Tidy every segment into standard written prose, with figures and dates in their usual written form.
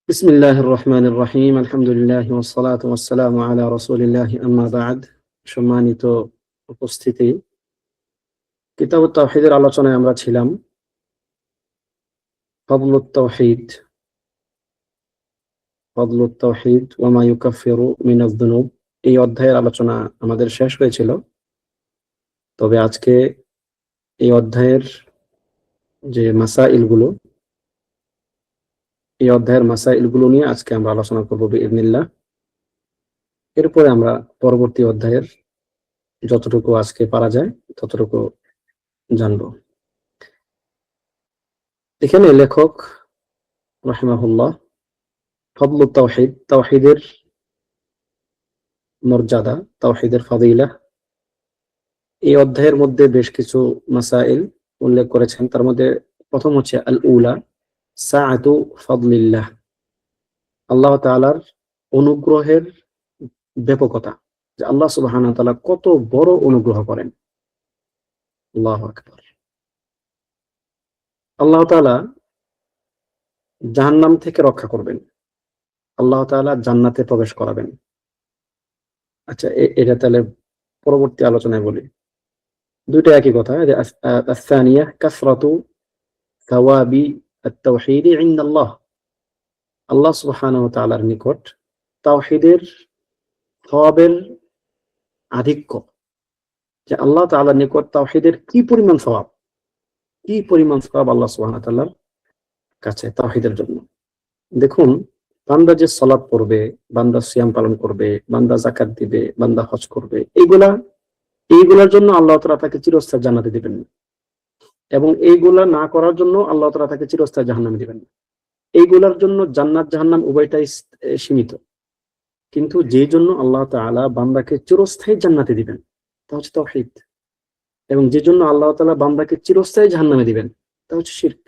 বিসমিল্লাহির রহমানির রহিম আলহামদুলিল্লাহ ওয়াসসালাতু ওয়াসসালামু আলা রাসূলিল্লাহ আম্মা বা'দ। সম্মানিত উপস্থিতি, কিতাবুত তাওহীদের আলোচনায় আমরা ছিলাম। ফাদলুত তাওহীদ ওয়া মা ইউকাফফিরু মিনাজ যুনুব, এই অধ্যায়ের আলোচনা আমাদের শেষ হয়েছিল। তবে আজকে এই অধ্যায়ের যে মাসাইলগুলো নিয়ে আজকে আমরা আলোচনা করব বিইذنিল্লাহ। এরপরে আমরা পরবর্তী অধ্যায়ের যতটুকু আজকে পারা যায় ততটুকু জানব। এখানে লেখক রাহিমাহুল্লাহ ফাদলুত তাওহীদ, তাওহীদের মর্যাদা, তাওহীদের ফাদিলাহ, এই অধ্যায়ের মধ্যে বেশ কিছু মাসাইল উল্লেখ করেছেন। তার মধ্যে প্রথম হচ্ছে আল উলা সাআতু ফাদলিল্লাহ, আল্লাহ তাআলার অনুগ্রহের ব্যাপকতা, যে আল্লাহ সুবহানাহু ওয়া তাআলা কত বড় অনুগ্রহ করেন। আল্লাহু আকবার। আল্লাহ তাআলা জাহান্নাম থেকে রক্ষা করবেন, আল্লাহ তাআলা জান্নাতে প্রবেশ করাবেন। আচ্ছা, এটা তাহলে পরবর্তী আলোচনায় বলি। দুইটা একই কথা। আস-সানিয়া কাসরাতু সাওয়াবি আত-তাওহীদ ইনদাল্লাহ, আল্লাহ সুবহানাহু ওয়া তাআলার নিকট তাওহীদের সওয়াবের আধিক্য, যে আল্লাহ তাআলার নিকট তাওহীদের কি পরিমাণ সওয়াব আল্লাহ সুবহানাহু ওয়া তাআলার কাছে তাওহীদের জন্য। দেখুন, বান্দা যে সালাত পড়বে, বান্দা সিয়াম পালন করবে, বান্দা যাকাত দিবে, বান্দা হজ করবে, এইগুলার জন্য আল্লাহ তাআলা তাকে চিরস্থায়ী জান্নাতে দিবেন না, এবং এইগুলা না করার জন্য আল্লাহ তাআলা তাকে চিরস্থায়ী জাহান্নামে দিবেন না। এইগুলার জন্য জান্নাত জাহান্নাম উভয়টাই সীমিত, কিন্তু যে জন্য আল্লাহ তাআলা বান্দাকে চিরস্থায়ী জান্নাতে দিবেন তা হচ্ছে তাওহীদ, এবং যে জন্য আল্লাহ তাআলা বান্দাকে চিরস্থায়ী জাহান্নামে দিবেন তা হচ্ছে শিরক।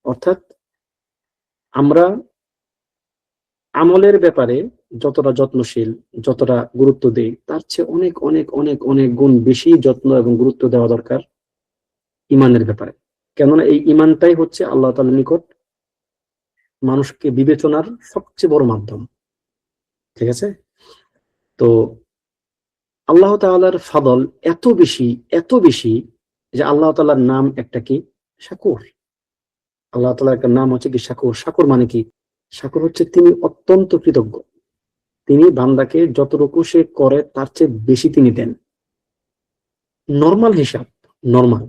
অর্থাৎ আমরা আমলের ব্যাপারে যতটা যত্নশীল, যতটা গুরুত্ব দেই, তার চেয়ে অনেক অনেক অনেক অনেক গুণ বেশি যত্ন এবং গুরুত্ব দেওয়া দরকার ইমানের ব্যাপারে। কেননা এই ইমানটাই হচ্ছে আল্লাহ তাআলার নিকট মানুষকে বিবেচনার সবচেয়ে বড় মাধ্যম। ঠিক আছে? তো আল্লাহ তাআলার ফাদল এত বেশি যে আল্লাহ তাআলার নাম একটা কি? শাকুর। আল্লাহ তাআলার একটা নাম হচ্ছে কি? শাকুর। শাকুর মানে কি? শাকুর হচ্ছে তিনি অত্যন্ত কৃতজ্ঞ। তিনি বান্দাকে যতটুকু সে করে তার চেয়ে বেশি তিনি দেন। নরমাল হিসাব, নরমাল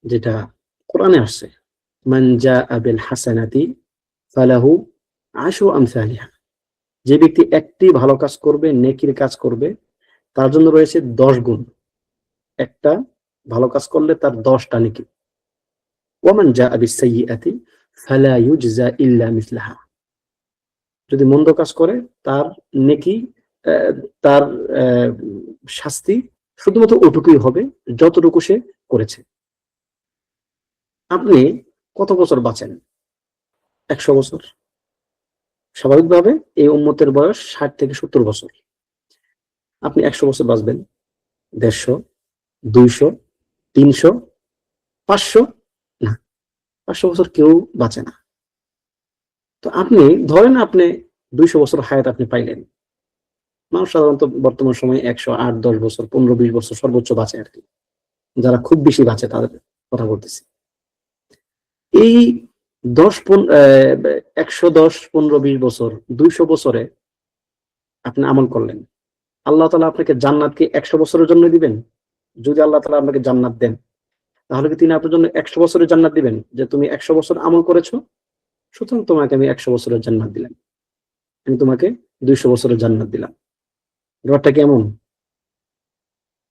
যেটা কোরআনে আসছে, মান জাআ বিল হাসানাতি ফালাহু আশরু আমসালিহা, যে ব্যক্তি একটি ভালো কাজ করবে, নেকির কাজ করবে, তার জন্য রয়েছে 10 গুণ। একটা ভালো কাজ করলে তার 10টা নেকি। ওয়ামান জাআ বিস-সাইয়্যিআতি ফালা ইউজজা ইল্লা মিসলাহা, যদি মন্দ কাজ করে তার নেকি, তার শাস্তি শুধুমাত্র ওটুকুই হবে যতটুকু সে করেছে। আপনি কত বছর বাঁচেন? 100 বছর। স্বাভাবিকভাবে এই উম্মতের বয়স 60 থেকে 70 বছর। আপনি 100 বছর বাঁচবেন? 150, 200, 300, 500? না, 500 বছর কেউ বাঁচে না। তো আপনি ধরেন আপনি 200 বছর হায়াত আপনি পাইলেন। মানুষ সাধারণত বর্তমান সময়ে 108, 10 বছর, 15-20 বছর সর্বোচ্চ বাঁচে আর কি। যারা খুব বেশি বাঁচে তাদের কথা বলতেছি। এই 110, 15, 20 বছর, 200 বছরে আপনি আমল করলেন। আল্লাহ তাআলা আপনাকে জান্নাত কি 100 বছরের জন্য দিবেন? যদি আল্লাহ তাআলা আপনাকে জান্নাত দেন, তাহলে কি তিনি আপনার জন্য 100 বছরের জান্নাত দিবেন? যে তুমি 100 বছর আমল করেছো, সুতরাং তোমাকে আমি 100 বছরের জান্নাত দিলাম, আমি তোমাকে 200 বছরের জান্নাত দিলাম। ব্যাপারটা কেমন?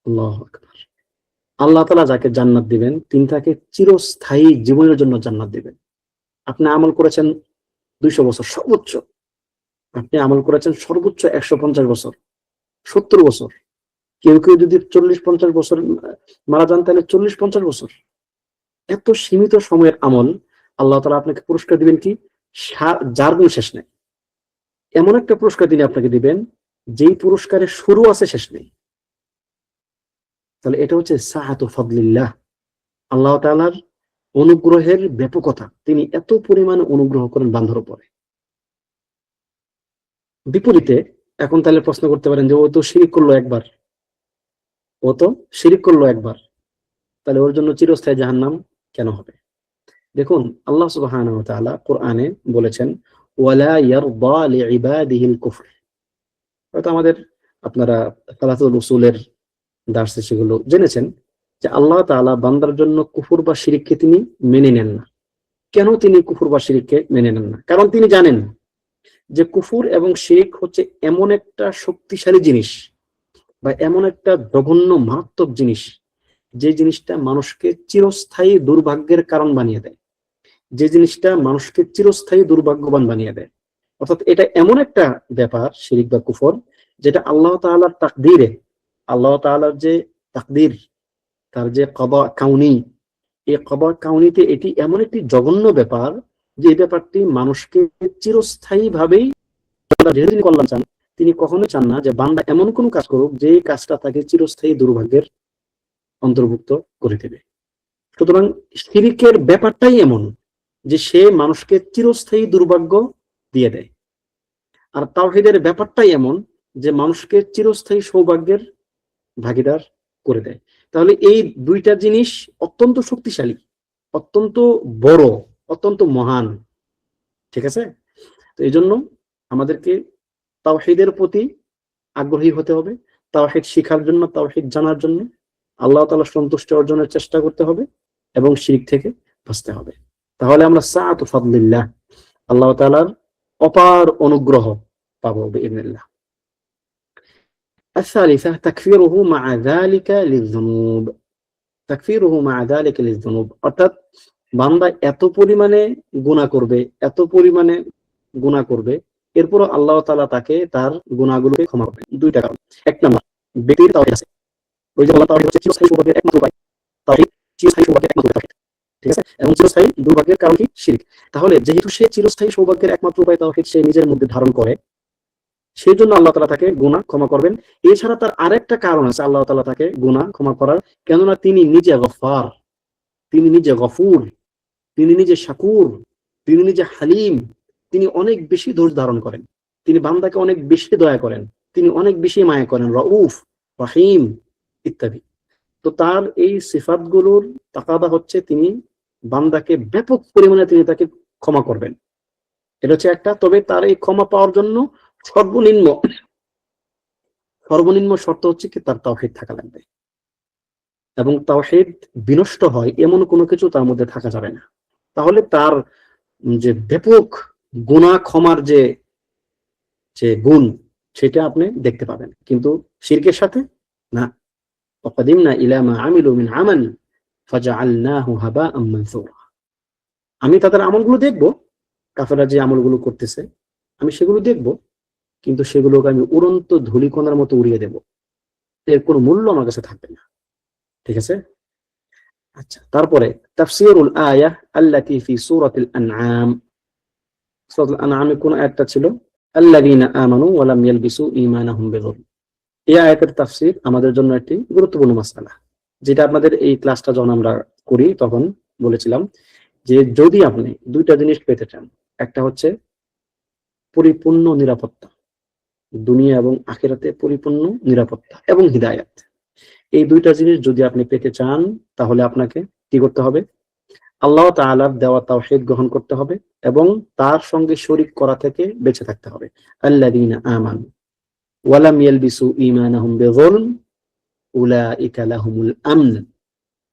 আল্লাহু আকবার। আল্লাহ তাআলা যাকে জান্নাত দিবেন তিনি তাকে চিরস্থায়ী জীবনের জন্য জান্নাত দিবেন। আপনি আমল করেছেন 200 বছর সর্বোচ্চ, আপনি আমল করেছেন সর্বোচ্চ 150 বছর, 70 বছর, কেউ যদি 40-50 বছর মারা যান তাহলে 40-50 বছর। এত সীমিত সময়ের আমল আল্লাহ তাআলা আপনাকে পুরস্কার দিবেন কি? যার গুণ শেষ নেই। এমন একটা পুরস্কার তিনি আপনাকে দিবেন যেই পুরস্কারের শুরু আছে, শেষ নেই। তাহলে এটা হচ্ছে সাআতু ফাদলিল্লাহ, আল্লাহ তাআলার অনুগ্রহের ব্যাপকতা। তিনি এত পরিমাণে অনুগ্রহ করেন বান্দার উপরে। বিপরীতে এখন তাহলে প্রশ্ন করতে পারেন যে ও তো শিরিক করলো একবার, তাহলে ওর জন্য চিরস্থায়ী জাহান্নাম কেন হবে? দেখুন, আল্লাহ সুবহানাহু ওয়া তাআলা কোরআনে বলেছেন ওয়ালা ইয়ারদা লিইবাদিহিল কুফর। হয়তো আমাদের আপনারা সালাতুল উসুলের দার্সে সেগুলো জেনেছেন যে আল্লাহ তাআলা বান্দার জন্য কুফর বা শিরককে তিনি মেনে নেন না। কেন তিনি কুফর বা শিরককে মেনে নেন না? কারণ তিনি জানেন যে কুফর এবং শিরক হচ্ছে এমন একটা শক্তিশালী জিনিস বা এমন একটা জঘন্য মারাত্মক জিনিস, যে জিনিসটা মানুষকে চিরস্থায়ী দুর্ভাগ্যের কারণ বানিয়ে দেয়, যে জিনিসটা মানুষকে চিরস্থায়ী দুর্ভাগ্যবান বানিয়ে দেয়। অর্থাৎ এটা এমন একটা ব্যাপার শিরক বা কুফর, যেটা আল্লাহ তাআলার তাকদীরে, আল্লাহ তাআলার যে তাকদীর, তার যে কদা কাউনি, এই কদা কাউনিতে এটি এমন একটি জঘন্য ব্যাপার যে এই ব্যাপারটি মানুষকে চিরস্থায়ী ভাবেই যেদিন কল্যাণ চান, তিনি কখনোই চান না যে বান্দা এমন কোন কাজ করুক যে কাজটা তাকে চিরস্থায়ী দুর্ভাগ্যের অন্তর্ভুক্ত করে দেবে। সুতরাং শিরকের ব্যাপারটাই এমন যে সে মানুষকে চিরস্থায়ী দুর্ভাগ্য দিয়ে দেয়, আর তাওহীদের ব্যাপারটাই এমন যে মানুষকে চিরস্থায়ী সৌভাগ্যের ভাগীদার করে দেয়। তাহলে এই দুইটা জিনিস অত্যন্ত শক্তিশালী, অত্যন্ত বড়, অত্যন্ত মহান। ঠিক আছে? তো এই জন্য আমাদেরকে তাওহীদের প্রতি আগ্রহী হতে হবে, তাওহীদ শিখার জন্য, তাওহীদ জানার জন্য, আল্লাহ তাআলার সন্তুষ্টি অর্জনের চেষ্টা করতে হবে এবং শিরক থেকে বাঁচতে হবে। তাহলে আমরা সাআতু ফাদলিল্লাহ, আল্লাহ তাআলার অপার অনুগ্রহ পাবো বিইذنিল্লাহ। الثالثة تكفيره مع ذلك للذنوب। তাকফীরুহু মা যালিকা লিযুনুব, অর্থাৎ বান্দা এত পরিমাণে গুনাহ করবে, এত পরিমাণে গুনাহ করবে, এরপরও আল্লাহ তাআলা তাকে তার গুনাহগুলোকে ক্ষমা করবেন। দুইটা কারণ। এক নাম্বার, ব্যক্তির তাওহীদ আছে। ওই যে বলা তাওহীদ হচ্ছে চিরস্থায়ী সৌভাগ্যের একমাত্র উপায়। তাওহীদ চিরস্থায়ী সৌভাগ্যের একমাত্র উপায়। ঠিক আছে? এবং চিরস্থায়ী দুর্ভাগ্যের কারণ কি? শিরক। তাহলে যেহেতু সে চিরস্থায়ী সৌভাগ্যের একমাত্র উপায় তাওহীদ সে নিজের মধ্যে ধারণ করে, সেই জন্য আল্লাহ তাআলা তাকে গুনাহ ক্ষমা করবেন। এছাড়া তার আরেকটা কারণ আছে আল্লাহ তাআলা তাকে গুনাহ ক্ষমা করার, কেননা তিনি নিজে গফফার, তিনি নিজে গফুর, তিনি নিজে শাকুর, তিনি নিজে হালিম, তিনি অনেক বেশি ধৈর্য ধারণ করেন, তিনি বান্দাকে অনেক বেশি দয়া করেন, তিনি অনেক বেশি মায়া করেন, রউফ, রহিম ইত্যাদি। তো তার এই সিফাতগুলোর তাকাদা হচ্ছে তিনি বান্দাকে ব্যাপক পরিমাণে তিনি তাকে ক্ষমা করবেন। এটা হচ্ছে একটা। তবে তার এই ক্ষমা পাওয়ার জন্য সর্বনিম্ন সর্বনিম্ন শর্ত হচ্ছে কি তার তাওহীদ থাকা লাগবে, এবং তাওহীদ বিনষ্ট হয় এমন কোনো কিছু তার মধ্যে থাকা যাবে না। তাহলে তার যে ব্যাপক গুনাহ ক্ষমার যে যে গুণ, সেটা আপনি দেখতে পাবেন। কিন্তু শিরকের সাথে না। ওয়াকাদিমনা ইলা মা আমিলু মিন আমাল ফাজআলনাহু হাবাআম মানসুরা। আমি তাদের আমলগুলো দেখব, কাফেররা যে আমলগুলো করতেছে আমি সেগুলো দেখব, কিন্তু সেগুলোকে আমি উড়ন্ত ধূলিকণার মতো উড়িয়ে দেব, এর কোনো মূল্য আমার কাছে থাকবে না। ঠিক আছে? আচ্ছা, তারপরে তাফসীরুল আয়াহ আল্লাতী ফি সূরাতিল আনআম। সূরাতুল আনআমে কোন আয়াতটা ছিল? আল্লাযীনা আমানু ওয়া লাম ইয়ালবিসু ঈমানাহুম বিযুলম। এই আয়াতের তাফসীর আমাদের জন্য একটি গুরুত্বপূর্ণ মাসআলা, যেটা আপনাদের এই ক্লাসটা যখন আমরা করি তখন বলেছিলাম যে যদি আপনি দুইটা জিনিস পেতে চান, একটা হচ্ছে পরিপূর্ণ নিরাপত্তা, দুনিয়া এবং আখিরাতে পরিপূর্ণ নিরাপত্তা এবং হিদায়াত, এই দুইটা জিনিস যদি আপনি পেতে চান তাহলে আপনাকে কি করতে হবে? আল্লাহ তাআলার দেওয়া তাওহীদ গ্রহণ করতে হবে এবং তার সঙ্গে শরীক করা থেকে বেঁচে থাকতে হবে। আল্লাযীনা আমানু ওয়া লাম ইয়ালবিসু ঈমানাহুম বিযুলম উলাইকা লাহুমুল আমন,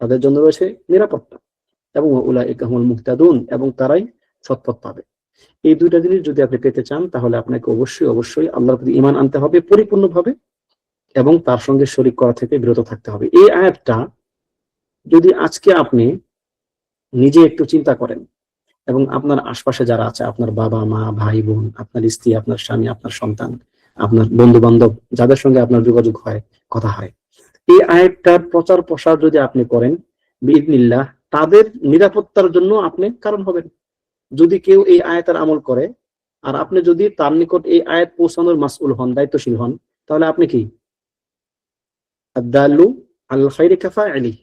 তাদের জন্য রয়েছে নিরাপত্তা, এবং উলাইকা হুমুল মুহতাদুন, এবং তারাই সৎপথ পাবে। এই দুইটা জিনিস যদি আপনি পেতে চান তাহলে আপনাকে অবশ্যই অবশ্যই আল্লাহর প্রতি ঈমান আনতে হবে পরিপূর্ণভাবে এবং তার সঙ্গে শরীক করা থেকে বিরত থাকতে হবে। এই আয়াতটা যদি আজকে আপনি নিজে একটু চিন্তা করেন এবং আপনার আশপাশে যারা আছে, আপনার বাবা মা ভাই বোন, আপনার স্ত্রী, আপনার স্বামী, আপনার সন্তান, আপনার বন্ধু বান্ধব, যাদের সঙ্গে আপনার যোগাযোগ হয়, কথা হয়, এই আয়াতটার প্রচার প্রসার যদি আপনি করেন বিইذনিল্লাহ, তাদের নিরাপত্তার জন্য আপনি কারণ হবেন। যদি কেউ এই আয়াতের আমল করে আর আপনি যদি তার নিকট এই আয়াত পৌঁছানোর মাসউল হন, দায়িত্বশীল হন, তাহলে আপনি কি আদ-দাল্লু আলাল খায়রি কাফাইলি।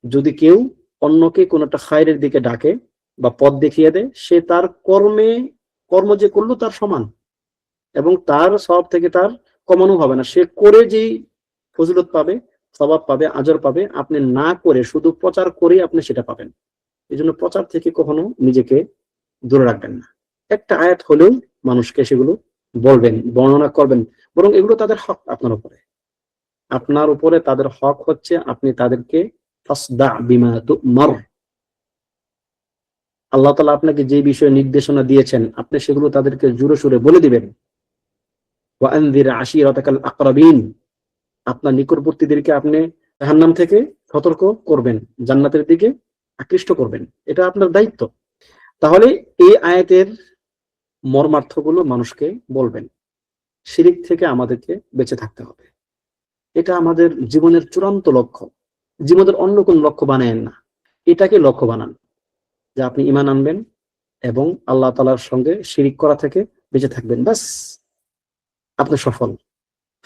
যদি কেউ অন্যকে কোন একটা খায়রের দিকে ডাকে বা পথ দেখিয়ে দেয়, সে তার কর্ম যে করলো তার সমান। এবং তার সওয়াব থেকে তার কমানো হবে না। সে করে যেই ফজিলত পাবে, সওয়াব পাবে, আজর পাবে, আপনি না করে শুধু প্রচার করেই আপনি সেটা পাবেন। এই জন্য প্রচার থেকে কখনো নিজেকে দূরে রাখবেন না। একটা আয়াত হলেও মানুষকে সেগুলো বলবেন, বর্ণনা করবেন, বরং এগুলো তাদের হক আপনার উপরে। আপনার উপরে তাদের হক হচ্ছে আপনি তাদেরকে ফাসদা বিমা তুমার, আল্লাহ তাআলা আপনাকে যে বিষয়ে নির্দেশনা দিয়েছেন আপনি সেগুলো তাদেরকে জোরে সোরে বলে দিবেন। ওয়া আনযির আশিরাতাকাল আকরাবিন, আপনার নিকটবর্তীদেরকে আপনি জাহান্নাম থেকে সতর্ক করবেন, জান্নাতের দিকে আকৃষ্ট করবেন। এটা আপনার দায়িত্ব। তাহলে এই আয়াতের মর্মার্থগুলো মানুষকে বলবেন। শিরিক থেকে আমাদেরকে বেঁচে থাকতে হবে, এটা আমাদের জীবনের চূড়ান্ত লক্ষ্য। জীবনের অন্য কোন লক্ষ্য বানায়েন না, এটাকে লক্ষ্য বানান যে আপনি ঈমান আনবেন এবং আল্লাহ তাআলার সঙ্গে শিরিক করা থেকে বেঁচে থাকবেন, বাস আপনি সফল।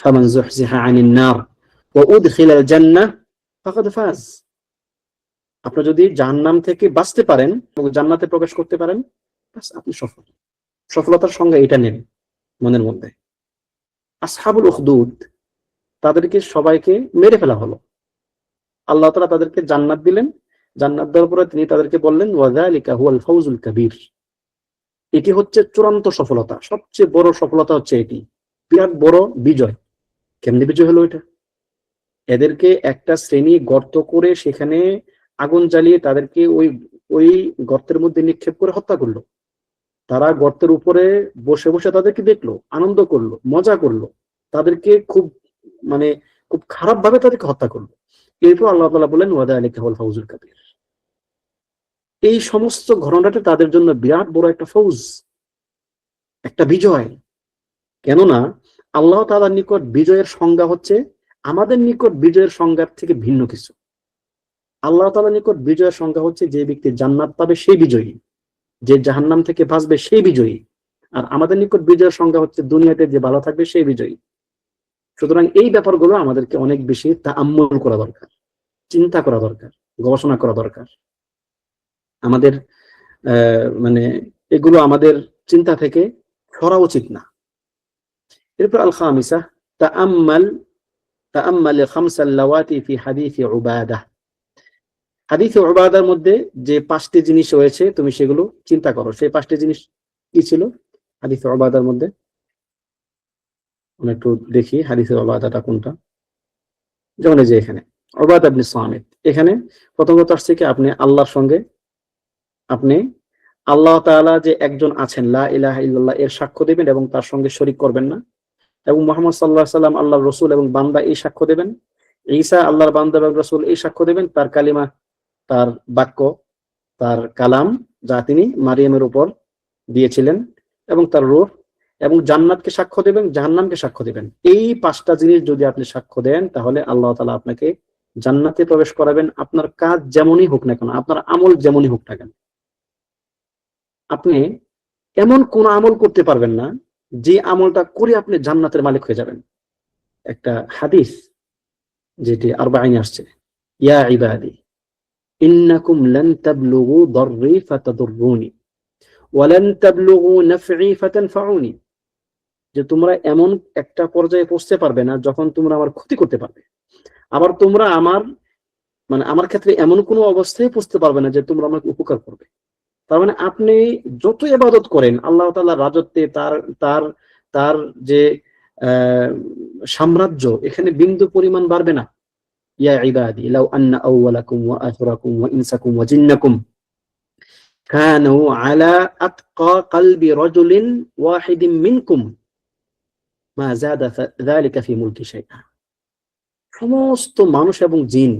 ফামান যুহজিহা আনিন নার ওয়া উদখিলাল জান্নাহ ফাকাদ ফাজ। আপনি যদি জাহান্নাম থেকে বাঁচতে পারেন এবং জান্নাতে প্রবেশ করতে পারেন, বাস আপনি সফল। সফলতার সঙ্গে এটা নেন মনের মধ্যে। আসহাবুল উখদুদ, তাদেরকে সবাইকে মেরে ফেলা হলো, আল্লাহ তাআলা তাদেরকে জান্নাত দিলেন। জান্নাত দেওয়ার পরে তিনি তাদেরকে বললেন ওয়াযালিকা হুয়াল ফাউজুল কাবীর, এটি হচ্ছে চূড়ান্ত সফলতা, সবচেয়ে বড় সফলতা হচ্ছে এটি, বিরাট বড় বিজয়। কেমনে বিজয় হলো এটা? এদেরকে একটা শ্রেণী গর্ত করে সেখানে আগুন জ্বালিয়ে তাদেরকে ওই ওই গর্তের মধ্যে নিক্ষেপ করে হত্যা করলো। তারা গর্তের উপরে বসে বসে তাদেরকে দেখলো, আনন্দ করলো, মজা করলো, তাদেরকে খুব মানে খুব খারাপ ভাবে তাদেরকে হত্যা করলো। এরপর আল্লাহ তাআলা বলেন ওয়াযালিকা হুয়াল ফাউজুল কাবীর। এই সমস্ত ঘটনাটা তাদের জন্য বিরাট বড় একটা ফৌজ, একটা বিজয়। কেননা আল্লাহ তাআলার নিকট বিজয়ের সংজ্ঞা হচ্ছে আমাদের নিকট বিজয়ের সংজ্ঞার থেকে ভিন্ন কিছু। আল্লাহ তাআলার নিকট বিজয়ের সংজ্ঞা হচ্ছে যে ব্যক্তি জান্নাত পাবে সেই বিজয়ী, যে জাহান্নাম থেকে বাঁচবে সেই বিজয়ী। আর আমাদের নিকট বিজয়ের সংজ্ঞা হচ্ছে দুনিয়াতে যে ভালো থাকবে সেই বিজয়ী। সুতরাং এই ব্যাপারগুলো আমাদেরকে অনেক বেশি তাআম্মুল করা দরকার, চিন্তা করা দরকার, গবেষণা করা দরকার। আমাদের মানে এগুলো আমাদের চিন্তা থেকে সরা উচিত না। এরপর আল খামিসা তাআম্মাল তাআম্মাল খামসাল লাওয়াতি ফি হাদিস উবাদাহ। হাদিস উবাদার মধ্যে যে 5টি জিনিস রয়েছে তুমি সেগুলো চিন্তা করো। সেই 5টি জিনিস কি ছিল হাদিস উবাদার মধ্যে? আমরা একটু দেখি হাদিস উবাদাটা কোনটা। যেমন এই যে এখানে উবাদা ইবনে সামিত, এখানে প্রথমত আসছে কি আপনি আল্লাহর সঙ্গে আপনি আল্লাহ তাআলা যে একজন আছেন, লা ইলাহা ইল্লাল্লাহ এর সাক্ষ্য দিবেন এবং তার সঙ্গে শরীক করবেন না। এবং মুহাম্মদ সাল্লাল্লাহু আলাইহি সাল্লাম আল্লাহর রাসূল এবং বান্দা এই সাক্ষ্য দেবেন। ঈসা আল্লাহর বান্দা এবং রাসূল এই সাক্ষ্য দেবেন। তার কালিমা, তার বাক্য, তার কালাম যা তিনি মারিয়ামের উপর দিয়েছিলেন, এবং তার রূহ, এবং জান্নাতকে সাক্ষ্য দেবেন, জাহান্নামকে সাক্ষ্য দেবেন। এই 5টা জিনিস যদি আপনি সাক্ষ্য দেন তাহলে আল্লাহ তাআলা আপনাকে জান্নাতে প্রবেশ করাবেন, আপনার কাজ যেমনই হোক না কেন, আপনার আমল যেমনই হোক না কেন। আপনি এমন কোন আমল করতে পারবেন না যে আমলটা করে আপনি জান্নাতের মালিক হয়ে যাবেন। একটা হাদিস যেটি আরবাঈনে আসছে, ইয়া ইবাদি ইন্নাকুম লান তাবলুগু দাররি ফাতাদুররুনি ওয়া লান তাবলুগু নাফঈ ফাতানফাউনি, যে তোমরা এমন একটা পর্যায়ে পৌঁছতে পারবে না যখন তোমরা আমার ক্ষতি করতে পারবে, আবার তোমরা আমার আমার ক্ষেত্রে এমন কোনো অবস্থায় পৌঁছতে পারবে না যে তোমরা আমাকে উপকার করবে। তার মানে আপনি যত ইবাদত করেন আল্লাহ তাআলার রাজত্বে, তার তার তার যে সাম্রাজ্য, এখানে বিন্দু পরিমাণ বাড়বে না। ইয়া ইবাদি লাউ আন্না আউওয়ালাকুম ওয়া আখিরাকুম ওয়া ইনসাকুম ওয়া জিন্নাকুম কানু আলা আতকা কলবি রাজুলিন ওয়াহিদিন মিনকুম মা যাদা যালিকা ফি মুলকি শাইআ। সমস্ত মানুষ এবং জিন,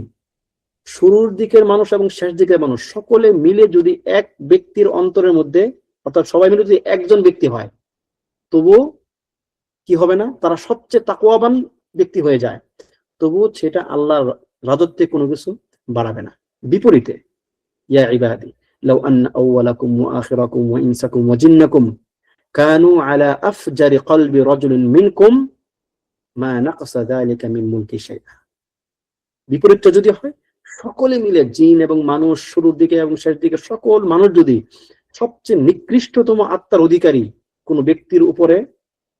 শুরুর দিকের মানুষ এবং শেষ দিকের মানুষ, সকলে মিলে যদি এক ব্যক্তির অন্তরের মধ্যে, অর্থাৎ সবাই মিলে যদি একজন ব্যক্তি হয়, তবু কি হবে না, তারা সবচেয়ে তাকওয়াবান ব্যক্তি হয়ে যায়, তবু সেটা আল্লাহর রাজত্বে কোনো কিছু বাড়াবে না। বিপরীতে ইয়া ইবাদি লাউ আন্না আউওয়ালাকুম ওয়া আখিরাকুম ওয়া ইনসাকুম ওয়া জিন্নাকুম কানু আলা আফজারি কলবি রাজুলিন মিনকুম মা নাকসা যালিকা মিন মুলকি শাইআ। বিপরীতটা যদি হয়, সকলে মিলে জিন এবং মানুষ, শুরুর দিকে এবং শেষ দিকে সকল মানুষ যদি সবচেয়ে নিকৃষ্টতম আত্মার অধিকারী কোন ব্যক্তির উপরে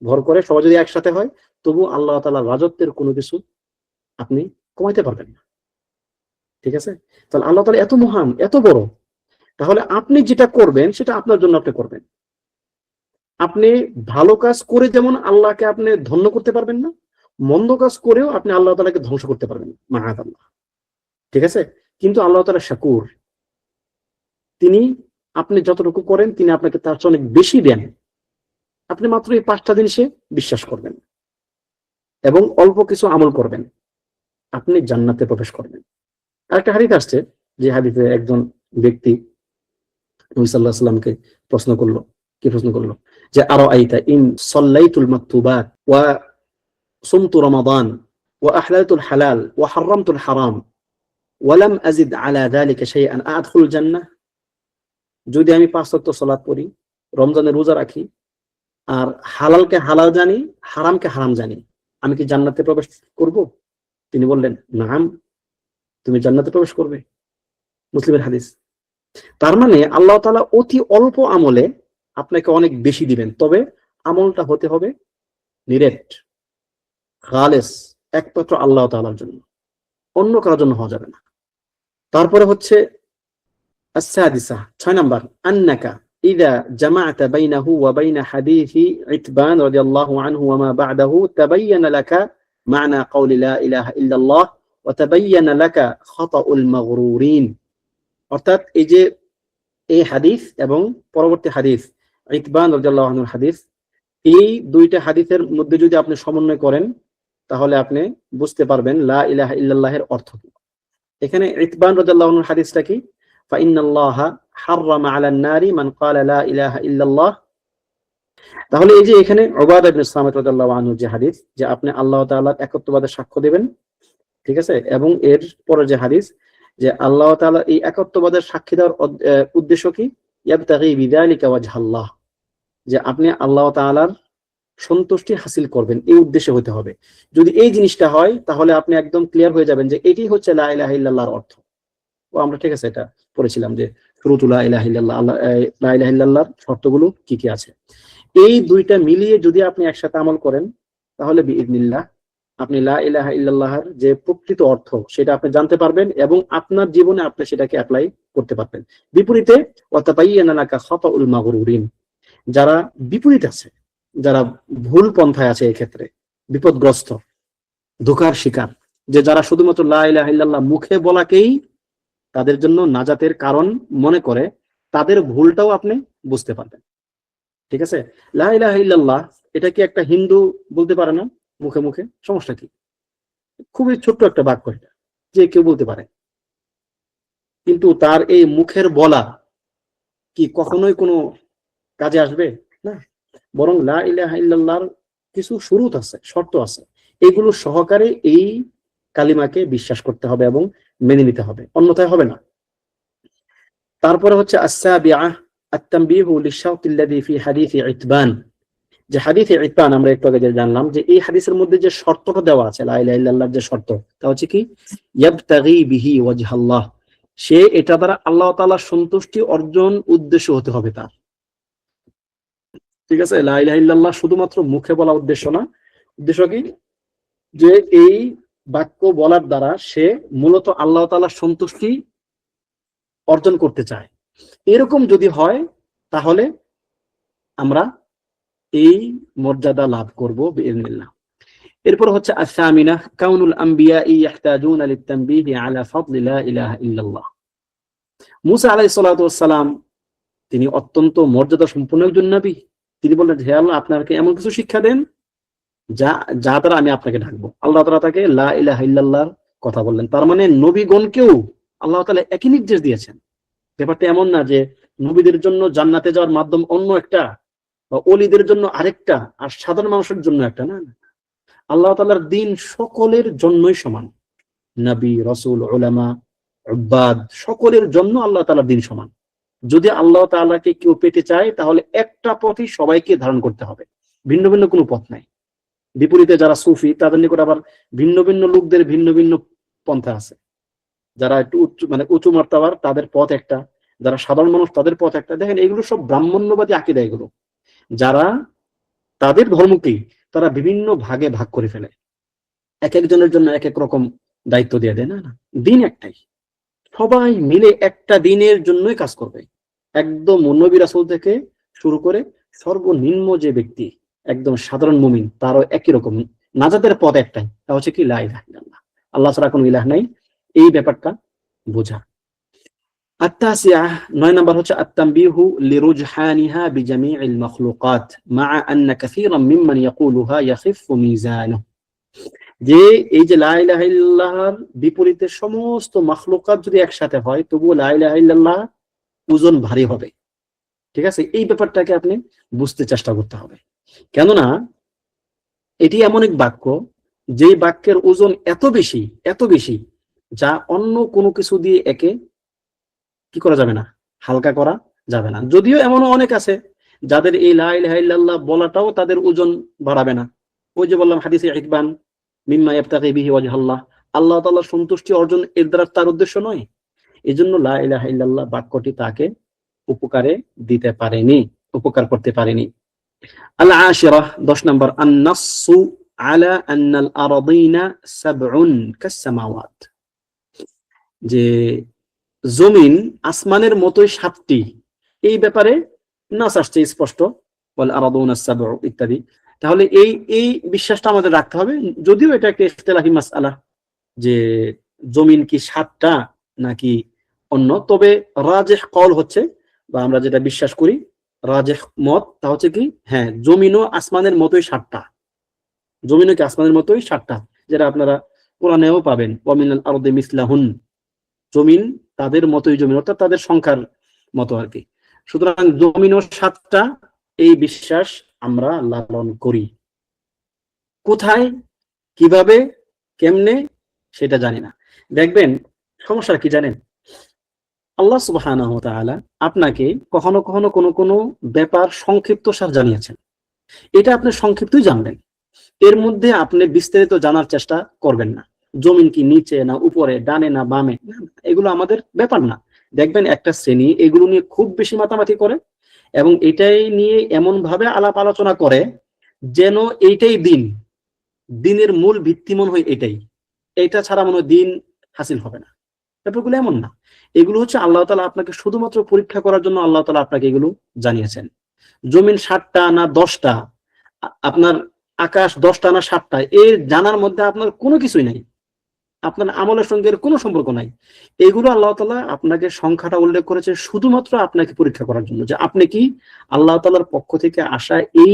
ভর করে, সবাই যদি একসাথে হয়, তবু আল্লাহ তাআলার রাজত্বের কোনো কিছু আপনি কমাইতে পারবেন না। ঠিক আছে? তাহলে আল্লাহ তাআলা এত মহান, এত বড়, তাহলে আপনি যেটা করবেন সেটা আপনার জন্য আপনি করবেন। আপনি ভালো কাজ করে যেমন আল্লাহকে আপনি ধন্য করতে পারবেন না, মন্দ কাজ করেও আপনি আল্লাহ তাআলাকে ধ্বংস করতে পারবেন না, মাআযাল্লাহ। ঠিক আছে? কিন্তু আল্লাহ তাআলা শাকুর, তিনি আপনি যতটুকু করেন তিনি আপনাকে তার চেয়ে অনেক বেশি দেন। আপনি মাত্র এই 5টা জিনিসে বিশ্বাস করবেন এবং অল্প কিছু আমল করবেন, আপনি জান্নাতে প্রবেশ করবেন। আরেকটা হাদিস আসছে, যে হাদিসে একজন ব্যক্তি নবী সাল্লাল্লাহু আলাইহি ওয়াসাল্লামকে প্রশ্ন করলো, কি প্রশ্ন করলো, যে আরাআইতা ইন সাল্লাইতুল মাকতুবাত ওয়া সুমতু রমাদান ওয়া আহলালতুল হালাল ওয়া হারামতুল হারাম ওয়া লাম আজিদ আলা যালিকা শাইআন আদখুল জান্নাহ। যদি আমি 5 ওয়াক্ত সালাত পড়ি, রমজানের রোজা রাখি, আর হালালকে হালাল জানি, হারামকে হারাম জানি, আমি কি জান্নাতে প্রবেশ করব? তিনি বললেন, নাম, তুমি জান্নাতে প্রবেশ করবে। মুসলিমের হাদিস। তার মানে আল্লাহ তাআলা অতি অল্প আমলে আপনাকে অনেক বেশি দিবেন, তবে আমলটা হতে হবে নিরেট, খালেস, একমাত্র আল্লাহ তাআলার জন্য, অন্য কারোর জন্য হওয়া যাবে না। তারপরে হচ্ছে السادسة 6 নাম্বার, أنك إذا جمعت بينه وبين حديث عتبان رضي الله عنه وما بعده تبين لك معنى قول لا إله إلا الله وتبين لك خطأ المغرورين। অর্থাৎ এই যে এই হাদিস এবং পরবর্তী হাদিস ইতবান রাদিয়াল্লাহু আনহুর হাদিস, এই দুইটা হাদিসের মধ্যে যদি আপনি সমন্বয় করেন, তাহলে আপনি বুঝতে পারবেন লা ইলাহা ইল্লাল্লাহের অর্থ কি। এখানে ইতবান রাদিয়াল্লাহু আনহুর হাদিসটা কি, ফাইন্নাল্লাহা হাররামা আলান নারি মান ক্বালা লা ইলাহা ইল্লাল্লাহ। তাহলে এই যে এখানে উবাদা ইবনে সামিত রাদিয়াল্লাহু আনহু যে হাদিস, যে আপনি আল্লাহ তাআলার একত্ববাদের সাক্ষ্য দেবেন, ঠিক আছে, এবং এর পরে যে হাদিস, যে আল্লাহ তাআলা এই একত্ববাদের সাক্ষী দেওয়ার উদ্দেশ্য কি, ইয়াবতাগি বিযালিকা ওয়াজহাল্লাহ, যে আপনি আল্লাহ তাআলার সন্তুষ্টি হাসিল করবেন, এই উদ্দেশ্যে হতে হবে। যদি এই জিনিসটা হয়, তাহলে আপনি একদম ক্লিয়ার হয়ে যাবেন যে এটাই হচ্ছে লা ইলাহা ইল্লাল্লাহর অর্থ। ও আমরা ঠিক আছে এটা পড়েছিলাম যে শুরুতুল লা ইলাহা ইল্লাল্লাহ, লা ইলাহা ইল্লাল্লাহর শর্তগুলো কি কি আছে। এই দুইটা মিলিয়ে যদি আপনি একসাথে আমল করেন, তাহলে বিইذনিল্লাহ আপনি লা ইলাহা ইল্লাল্লাহর যে প্রকৃত অর্থ সেটা আপনি জানতে পারবেন এবং আপনার জীবনে আপনি সেটাকে অ্যাপ্লাই করতে পারবেন। বিপরীতে ওয়াতাবায়্যানা লাকা খাতাউল মাগরুরিন, যারা বিপরীত আছে, যারা ভুল পন্থায় আছে, এই ক্ষেত্রে বিপদগ্রস্ত, ধোঁকার শিকার, যে যারা শুধুমাত্র লা ইলাহা ইল্লাল্লাহ মুখে বলাকেই তাদের জন্য নাজাতের কারণ মনে করে, তাদের ভুলটাও আপনি বুঝতে পারবেন। ঠিক আছে? লা ইলাহা ইল্লাল্লাহ এটা কি একটা হিন্দু বলতে পারে না মুখে মুখে? সমস্যা কি? খুবই ছোট্ট একটা বাক্য, এটা যে কেউ বলতে পারে, কিন্তু তার এই মুখের বলা কি কখনোই কোনো কাজে আসবে না। বরং লা ইলাহা ইল্লাল্লাহর কিছু শুরুত আছে, শর্ত আছে, এগুলো সহকারে এই কালিমাকে বিশ্বাস করতে হবে এবং মেনে নিতে হবে, অন্যথায় হবে না। তারপরে হচ্ছে আস-সাবিআহ আত-তানবীহু লিশ-শারত আল্লাযী ফি হাদীস ইতবান, যে হাদিসে ইতবান আমরা একটু আগে জানলাম যে এই হাদিসের মধ্যে যে শর্তটা দেওয়া আছে লা ইলাহা ইল্লাল্লাহর যে শর্ত, তা হচ্ছে কি, ইয়াবতাগি বিহি ওয়াজহাল্লাহ, সে এটা দ্বারা আল্লাহ তাআলার সন্তুষ্টি অর্জন উদ্দেশ্য হতে হবে তার। ঠিক আছে? লা ইলাহা ইল্লাল্লাহ শুধুমাত্র মুখে বলা উদ্দেশ্য না। উদ্দেশ্য কি, যে এই বাক্য বলার দ্বারা সে মূলত আল্লাহ তাআলার সন্তুষ্টি অর্জন করতে চায়। এরকম যদি হয়, তাহলে আমরা এই মর্যাদা লাভ করব বিইذনিল্লাহ। এরপর হচ্ছে আস-সামিনা কাউনুল আমবিয়া ইয়াহতাজুনা লিত-তানবীহ আলা ফাদলি লা ইলাহা ইল্লাল্লাহ। মুসা আলাইহিস সালাতু ওয়াস সালাম তিনি অত্যন্ত মর্যাদা সম্পন্ন একজন নবী। তিনি বললেন, হে আল্লাহ, আপনাকে এমন কিছু শিক্ষা দেন যা দ্বারা আমি আপনাকে ডাকবো। আল্লাহ তাআলা তাকে লা ইলাহা ইল্লাল্লাহর কথা বললেন। তার মানে নবীগণকেও আল্লাহ তাআলা একই নির্দেশ দিয়েছেন। ব্যাপারটা এমন না যে নবীদের জন্য জান্নাতে যাওয়ার মাধ্যম অন্য একটা, বা ওলিদের জন্য আরেকটা, আর সাধারণ মানুষের জন্য একটা, না। আল্লাহ তাআলার দ্বীন সকলের জন্যই সমান। নবী, রাসূল, উলামা, উব্বাদ সকলের জন্য আল্লাহ তাআলার দ্বীন সমান। যদি আল্লাহ তাআলাকে কেউ পেতে চায়, তাহলে একটা পথই সবাইকে ধারণ করতে হবে, ভিন্ন ভিন্ন কোনো পথ নাই। বিপরীতে যারা সুফি, তাদের নিকট আবার ভিন্ন ভিন্ন লোকদের ভিন্ন ভিন্ন পন্থা আছে। যারা একটু উঁচু মার্তাবার, তাদের পথ একটা, যারা সাধারণ মানুষ তাদের পথ একটা। দেখেন, এগুলো সব ব্রাহ্মণ্যবাদী আকীদা। এগুলো যারা তাদের ধর্মকেই তারা বিভিন্ন ভাগে ভাগ করে ফেলে, এক একজনের জন্য এক এক রকম দায়িত্ব দিয়ে দেয়। না না, দিন একটাই, সবাই মিলে একটা দিনের জন্যই কাজ করবে। একদম নবী রাসূল থেকে শুরু করে সর্বনিম্ন যে ব্যক্তি একদম সাধারণ মুমিন, তারও একই রকম নাজাতের পথ একটাই, তা হচ্ছে কি লা ইলাহা ইল্লাল্লাহ, আল্লাহ ছাড়া কোনো ইলাহ নাই। এই ব্যাপারটা বোঝা। التاسعة 9 নম্বর হচ্ছে التنبيه لرجحانها بجميع المخلوقات مع أن كثيرا ممن يقولها يخف ميزانه। যে এই যে লা ইলাহা ইল্লাল্লাহর বিপরীতে সমস্ত মাখলুকাত যদি একসাথে হয় তবুও লা ইলাহা ইল্লাল্লাহ ওজন ভারী হবে। ঠিক আছে, এই ব্যাপারটাকে আপনি বুঝতে চেষ্টা করতে হবে। কেননা এটি এমন এক বাক্য, যে বাক্যের ওজন এত বেশি যা অন্য কোনো কিছু দিয়ে একে কি করা যাবে না, হালকা করা যাবে না। যদিও এমনও অনেক আছে যাদের এই লা ইলাহা ইল্লাল্লাহ বলাটাও তাদের ওজন বাড়াবে না। ওই যে বললাম হাদিসে ইকবান, মিম্মা ইয়াবতাগি বিহি ওয়াজহাল্লাহ, আল্লাহ তাআলার সন্তুষ্টি অর্জন এর দ্বারা তার উদ্দেশ্য নয়। এজন্য লা ইলাহা ইল্লাল্লাহ বাক্যটি তাকে উপকারে দিতে পারেনি, উপকার করতে পারেনি। আল আশিরা 10 নম্বর আন-নাসসু আলা আন্নাল আরাদিনা সাবউন কাস-সামাওয়াত। যে জমিন আসমানের মতোই 7টি, এই ব্যাপারে নাস আসছে স্পষ্ট, ওয়াল আরাদুনা সাবউ ইত্যাদি। তাহলে এই বিশ্বাসটা আমাদের রাখতে হবে, যদিও এটা একটা ইখতিলাফি মাসআলা যে জমিন কি 7টা নাকি অন্য। তবে রাজিহ কওল হচ্ছে, বা আমরা যেটা বিশ্বাস করি রাজিহ মত, তা হচ্ছে কি হ্যাঁ, জমিনও আসমানের মতোই 7টা, জমিনও কি আসমানের মতোই 7টা, যেটা আপনারা কোরআনেও পাবেন, ওয়া মিনাল আরদি মিসলাহুন, জমিন তাদের মতোই, জমিন অর্থাৎ তাদের সংখ্যার মতো আর কি। সুতরাং জমিনও 7টা, এই বিশ্বাস আমরা লালন করি। কোথায়, কিভাবে, কেমনে সেটা জানি না। দেখবেন সমস্যা কি জানেন, আল্লাহ সুবহানাহু ওয়া তাআলা আপনাকে কখনো কখনো কোনো ব্যাপার সংক্ষিপ্তসার জানিয়েছেন, এটা আপনি সংক্ষিপ্তই জানবেন, এর মধ্যে আপনি বিস্তারিত জানার চেষ্টা করবেন না। জমিন কি নিচে না উপরে, ডানে না বামে, এগুলো আমাদের ব্যাপার না। দেখবেন একটা শ্রেণী এগুলো নিয়ে খুব বেশি মাতামাতি করে এবং এটাই নিয়ে এমন ভাবে আলাপ আলোচনা করে যেন এইটাই দিনের মূল ভিত্তিমন হয়, এটা ছাড়া মনে হয় দিন হাসিল হবে না। ব্যাপারগুলো এমন না, এগুলো হচ্ছে আল্লাহ তাআলা আপনাকে শুধুমাত্র পরীক্ষা করার জন্য আল্লাহ তাআলা আপনাকে এগুলো জানিয়েছেন। জমিন 7টা না 10টা, আপনার আকাশ 10টা না 7টা, এর জানার মধ্যে আপনার কোনো কিছুই নাই, আপনার আমলের সঙ্গে এর কোনো সম্পর্ক নাই। এগুলো আল্লাহ তাআলা আপনাকে সংখ্যাটা উল্লেখ করেছে শুধুমাত্র আপনাকে পরীক্ষা করার জন্য, যে আপনি কি আল্লাহ তাআলার পক্ষ থেকে আসা এই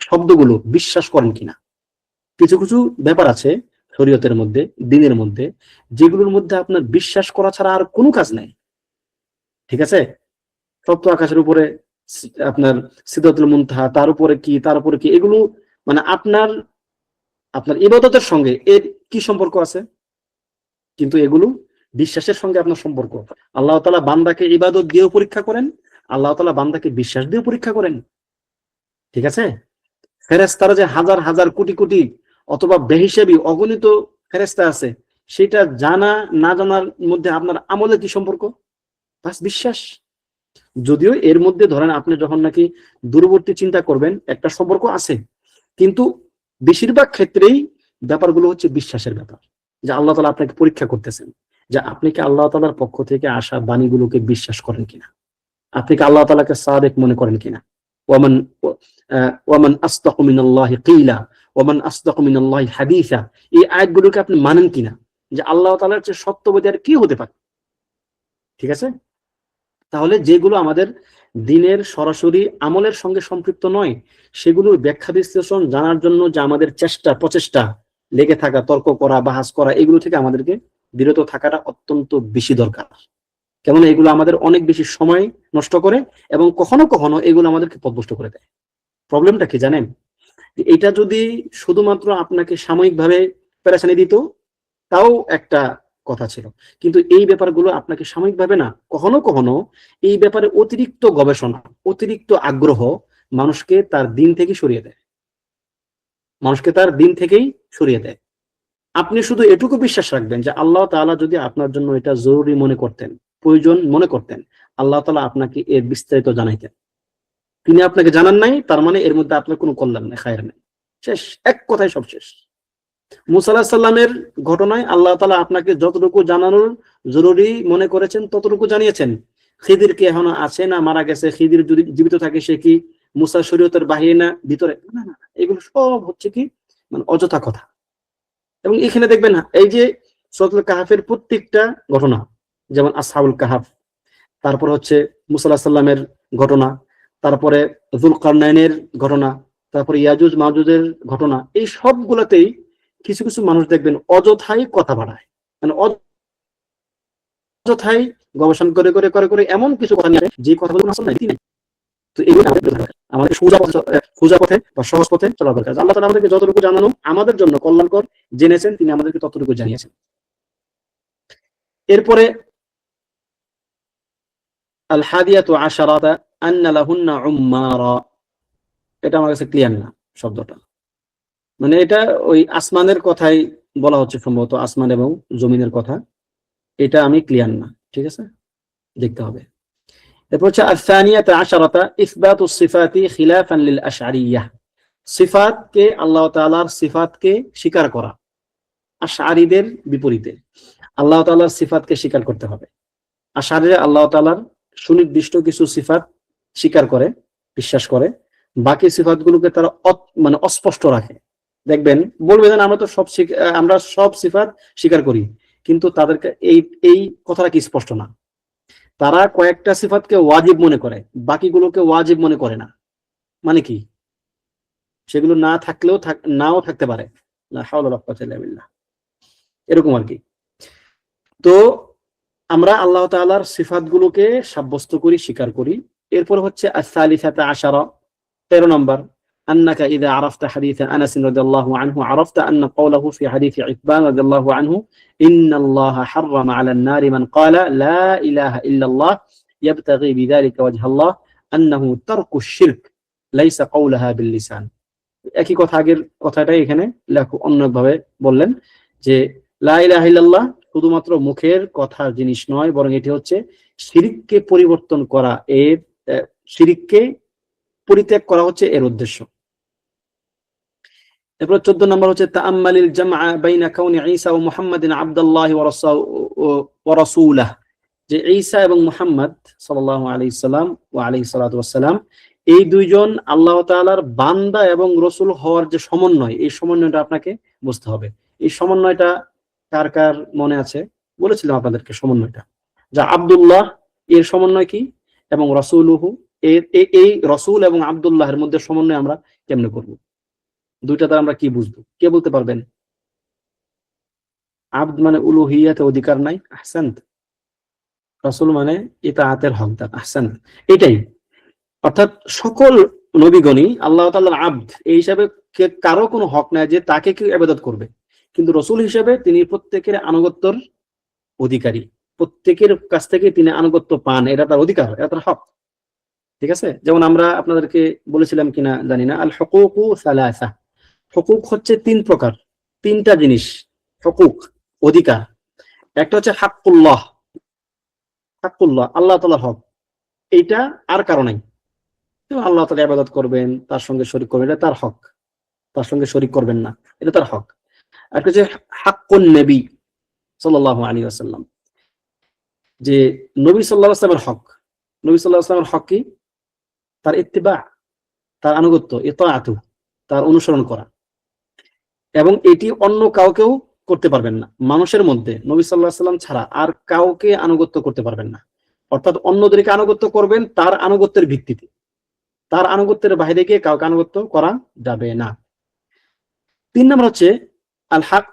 শব্দগুলো বিশ্বাস করেন কিনা। কিছু কিছু ব্যাপার আছে শরীয়তের মধ্যে, দিনের মধ্যে, যেগুলোর মধ্যে আপনার বিশ্বাস করা ছাড়া আর কোনো কাজ নাই। ঠিক আছে, সপ্ত আকাশের উপরে আপনার সিদরাতুল মুনতাহা, তার উপরে কি, এগুলো মানে আপনার ইবাদতের সঙ্গে এর কি সম্পর্ক আছে, কিন্তু এগুলো বিশ্বাসের সঙ্গে আপনার সম্পর্ক। আল্লাহ তাআলা বান্দাকে ইবাদত দিয়েও পরীক্ষা করেন, আল্লাহ তাআলা বান্দাকে বিশ্বাস দিয়েও পরীক্ষা করেন। ঠিক আছে, ফেরেশতারা যে হাজার হাজার কোটি কোটি অথবা বেহিসাবি অগণিত ফেরেশতা আছে, সেটা জানা না জানার মধ্যে আপনার আমলের কি সম্পর্ক, বাস বিশ্বাস। যদিও এর মধ্যে ধরেন আপনি যখন নাকি দূরবর্তী চিন্তা করবেন একটা সম্পর্ক আছে, কিন্তু বেশিরভাগ ক্ষেত্রেই ব্যাপারগুলো হচ্ছে বিশ্বাসের ব্যাপার, যে আল্লাহ তাআলা আপনাকে পরীক্ষা করতেছেন, যে আপনি কি আল্লাহ তাআলার পক্ষ থেকে আসা বাণীগুলোকে বিশ্বাস করেন কিনা, আপনি কি আল্লাহ তাআলাকে সাদেক মনে করেন কিনা। ওয়ামান আসদাকু মিনাল্লাহি কিলা ওয়ামান আসদাকু মিনাল্লাহি হাদিসা, এই আয়াতগুলোকে আপনি মানেন কিনা, যে আল্লাহ তাআলার চেয়ে সত্যবাদী আর কি হতে পারে। ঠিক আছে, তাহলে যেগুলো আমাদের দিনের সরাসরি আমলের সঙ্গে সম্পৃক্ত নয়, সেগুলোর ব্যাখ্যা বিশ্লেষণ জানার জন্য যে আমাদের প্রচেষ্টা লেগে থাকা, তর্ক করা, বাহাস করা, এগুলো থেকে আমাদেরকে বিরত থাকাটা অত্যন্ত বেশি দরকার। কেননা এগুলো আমাদের অনেক বেশি সময় নষ্ট করে এবং কখনো কখনো এগুলো আমাদেরকে পথভ্রষ্ট করে দেয়। প্রবলেমটা কি জানেন, এটা যদি শুধুমাত্র আপনাকে সাময়িকভাবে পেরেশানি দিত তাও একটা কথা ছিল, কিন্তু এই ব্যাপারগুলো আপনাকে সাময়িকভাবে না, কখনো কখনো এই ব্যাপারে অতিরিক্ত গবেষণা, অতিরিক্ত আগ্রহ মানুষকে তার দিন থেকে সরিয়ে দেয়। আপনি শুধু এটুকু বিশ্বাস রাখবেন যে আল্লাহ তাআলা যদি আপনার জন্য এটা জরুরি মনে করতেন, প্রয়োজন মনে করতেন, আল্লাহ তাআলা আপনাকে এর বিস্তারিত জানাইতেন। তিনি আপনাকে জানান নাই, তার মানে এর মধ্যে আপনার কোনো কল্যাণ নাই, খায়ের নাই, শেষ, এক কথায় সব শেষ। মুসা আলাইহিস সালামের ঘটনায় আল্লাহ তাআলা আপনাকে যতটুকু জানানোর জরুরি মনে করেছেন ততটুকু জানিয়েছেন। খিদির কি এখনো আছে না মারা গেছে, খিদির যদি জীবিত থাকে সে কি মুসার শরীয়তের বাহিরে না ভিতরে, না না, এগুলো সব হচ্ছে কি মানে অযথা কথা। এবং এখানে দেখবেন এই যে সূরাতুল কাহাফের প্রত্যেকটা ঘটনা, যেমন আসহাবুল কাহাফ, তারপর হচ্ছে মুসা আলাইহিস সালামের ঘটনা, তারপরে যুলকারনাইনের ঘটনা, তারপরে ইয়াজুজ মাজুজের ঘটনা, এই সবগুলোতেই কিছু কিছু মানুষ দেখবেন অযথাই কথা বাড়ায়, মানে অযথাই গবেষণা করে করে করে করে এমন কিছু কথা নিয়ে যে কথাগুলো আসলে নাই। তো এগুলো আমাদের সোজা পথে বা সহজ পথে চলা দরকার। আল্লাহ তাআলা আমাদেরকে যতটুকু জানানো আমাদের জন্য কল্যাণকর জেনেছেন, তিনি আমাদেরকে ততটুকু জানিয়েছেন। এরপরে আল হাদিয়াতু আশারাতা আন্না লাহুন্না উম্মারা, এটা আমার কাছে ক্লিয়ার না শব্দটা, মানে এটা ওই আসমানের কথাই বলা হচ্ছে সম্ভবত, আসমান এবং জমিনের কথা, এটা আমি ক্লিয়ার না, ঠিক আছে, দেখতে হবে। এরপর হচ্ছে আস-সানিয়াতা আশারাতা ইসবাতুস সিফাতি খিলাফান লিল আশআরিয়াহ, সিফাতকে আল্লাহ তাআলার সিফাতকে স্বীকার করা আশআরীদের বিপরীতে। আল্লাহ তাআলার সিফাতকে স্বীকার করতে হবে। আশআরীরা আল্লাহ তাআলার সুনির্দিষ্ট কিছু সিফাত স্বীকার করে, বিশ্বাস করে, বাকি সিফাতগুলোকে তারা মানে অস্পষ্ট রাখে। দেখবেন বলবে যে আমরা সব সিফাত স্বীকার করি, কিন্তু তাদেরকে এই কথাটা কি স্পষ্ট না। তারা কয়েকটা সিফাতকে ওয়াজিব মনে করে, বাকিগুলোকে ওয়াজিব মনে করে না। মানে কি, সেগুলো না থাকলেও নাও থাকতে পারে, লা হাওলা ওয়ালা কুওয়াতা ইল্লা বিল্লাহ, এরকম আর কি। তো আমরা আল্লাহ তাআলার সিফাতগুলোকে সাব্যস্ত করি, স্বীকার করি। এরপর হচ্ছে আস-সালিসাতা আশারা, 13 নম্বর, আন্নাকা ইযা আরাফতা হাদিস আনাস রাদিয়াল্লাহু আনহু আরাফতা আন্না ক্বাওলাহু ফি হাদিস ইতবান রাদিয়াল্লাহু আনহু ইন্নাল্লাহা হাররামা আলান নারি মান ক্বালা লা ইলাহা ইল্লাল্লাহ ইয়াবতাগি বিযালিকা ওয়াজহাল্লাহ আন্নাহু তারকুশ শিরক লাইসা ক্বাওলাহা বিল লিসান। একই কথা, আগের কথাটাই এখানে লেখক অন্যভাবে বললেন যে লা ইলাহা ইল্লাল্লাহ শুধুমাত্র মুখের কথা জিনিস নয়, বরং এটি হচ্ছে শিরককে পরিবর্তন করা, এর শিরককে পরিত্যাগ করা হচ্ছে এর উদ্দেশ্য। এরপর 14 নম্বর হচ্ছে তাআম্মালিল জামআ বাইনা কাউনি ঈসা ওয়া মুহাম্মাদিন আবদুল্লাহ ওয়া রাসূলুহ, যে ঈসা এবং মুহাম্মদ সাল্লাল্লাহু আলাইহি সাল্লাম ওয়া আলাইহি সাল্লাতু ওয়াস সালাম, এই দুইজন আল্লাহ তাআলার বান্দা এবং রাসূল হওয়ার যে সমন্বয়, এই সমন্বয়টা আপনাকে বুঝতে হবে। এই সমন্বয়টা কার কার মনে আছে? বলেছিলাম আপনাদেরকে সমন্বয়টা, যা আব্দুল্লাহ এর সমন্বয় কি, এবং রাসূলুহু এই রাসূল এবং আব্দুল্লাহের মধ্যে সমন্বয় আমরা কেমনে করব? দুইটা দ্বারা আমরা কি বুঝবো? কে বলতে পারবেন? আব্দ মানে উলুহিয়াতে অধিকার নাই, আহসান্ত। রাসূল মানে ইতাআতের হকদার, আহসান্ত। এটাই, অর্থাৎ সকল নবীগণই আল্লাহ তাআলার আব্দ, এই হিসাবে কারো কোনো হক নাই যে তাকে কেউ ইবাদত করবে, কিন্তু রাসূল হিসেবে তিনি প্রত্যেকের আনুগত্যের অধিকারী, প্রত্যেকের কাছ থেকে তিনি আনুগত্য পান, এটা তার অধিকার, এটা তার হক, ঠিক আছে। যেমন আমরা আপনাদেরকে বলেছিলাম কিনা জানি না, আল হুকুকু সালাসা, হুকুক হচ্ছে 3 প্রকার, 3টা জিনিস হুকুক, অধিকার। একটা হচ্ছে হাক্কুল্লাহ, হাক্কুল্লাহ আল্লাহ তাআলার হক, এইটা আর কারো নাই। আল্লাহ তাআলা ইবাদত করবেন, তার সঙ্গে শরীক করবেন, এটা তার হক, তার সঙ্গে শরীক করবেন না, এটা তার হক। একটা হচ্ছে হাক্কুন নবী সাল্লাল্লাহু আলাইহি ওয়াসাল্লাম, যে নবী সাল্লাল্লাহু আলাইহি ওয়াসাল্লামের হক। নবী সাল্লাল্লাহু আলাইহি ওয়াসাল্লামের হক কি? তার ইত্তিবা, তার আনুগত্য, ইতাআতু, তার অনুসরণ করা। এবং এটি অন্য কাউকেও করতে পারবেন না, মানুষের মধ্যে নবী সাল্লাল্লাহু আলাইহি ওয়াসাল্লাম ছাড়া আর কাউকে আনুগত্য করতে পারবেন না। অর্থাৎ অন্যদেরকে আনুগত্য করবেন তার আনুগত্যের ভিত্তিতে, তার আনুগত্যের বাইরে গিয়ে কাউকে আনুগত্য করা যাবে না। 3 নম্বর হচ্ছে আল হক,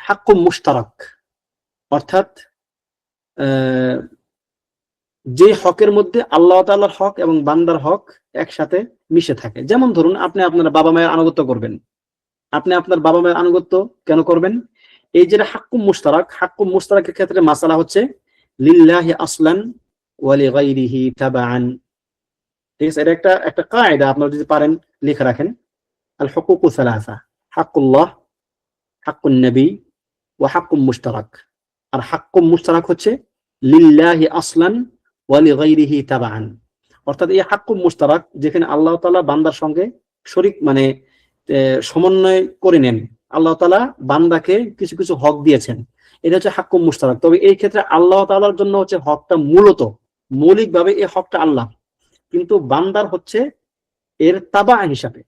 হাক্কুম মুশতারাক, অর্থাৎ যে হকের মধ্যে আল্লাহ তাআলার হক এবং বান্দার হক একসাথে মিশে থাকে। যেমন ধরুন, আপনি আপনার বাবা মায়ের আনুগত্য করবেন, আপনি আপনার বাবা মায়ের আনুগত্য কেন করবেন? এই যে হাক্কুম মুশতারাক, হাক্কুম মুশতারাকের ক্ষেত্রে মাসালা হচ্ছে লিল্লাহি আসলান ওয়া লিগাইরিহি তাবাআন, ঠিক আছে। এটা একটা কায়দা, আপনারা যদি পারেন লিখে রাখেন, আল হুকুকু সালাসা, হাক্কুল্লাহ, হাক্কুন নবী ওয়া হাক্কুম মুশতারাক। আর হাক্কুম মুশতারাক হচ্ছে লিল্লাহি আসলান ওয়া লিগাইরিহি তাবাআন, অর্থাৎ এই হাক্কুম মুশতারাক, যেখানে আল্লাহ তাআলা বান্দার সঙ্গে শরীক মানে সমন্বয় করে নেন, আল্লাহ তাআলা বান্দাকে কিছু কিছু হক দিয়েছেন, এটা হচ্ছে হাক্কুম মুশতারাক। তবে এই ক্ষেত্রে আল্লাহ তাআলার জন্য হচ্ছে হকটা মূলত মৌলিকভাবে এই হকটা আল্লাহ, কিন্তু বান্দার হচ্ছে এর তাবা হিসাবে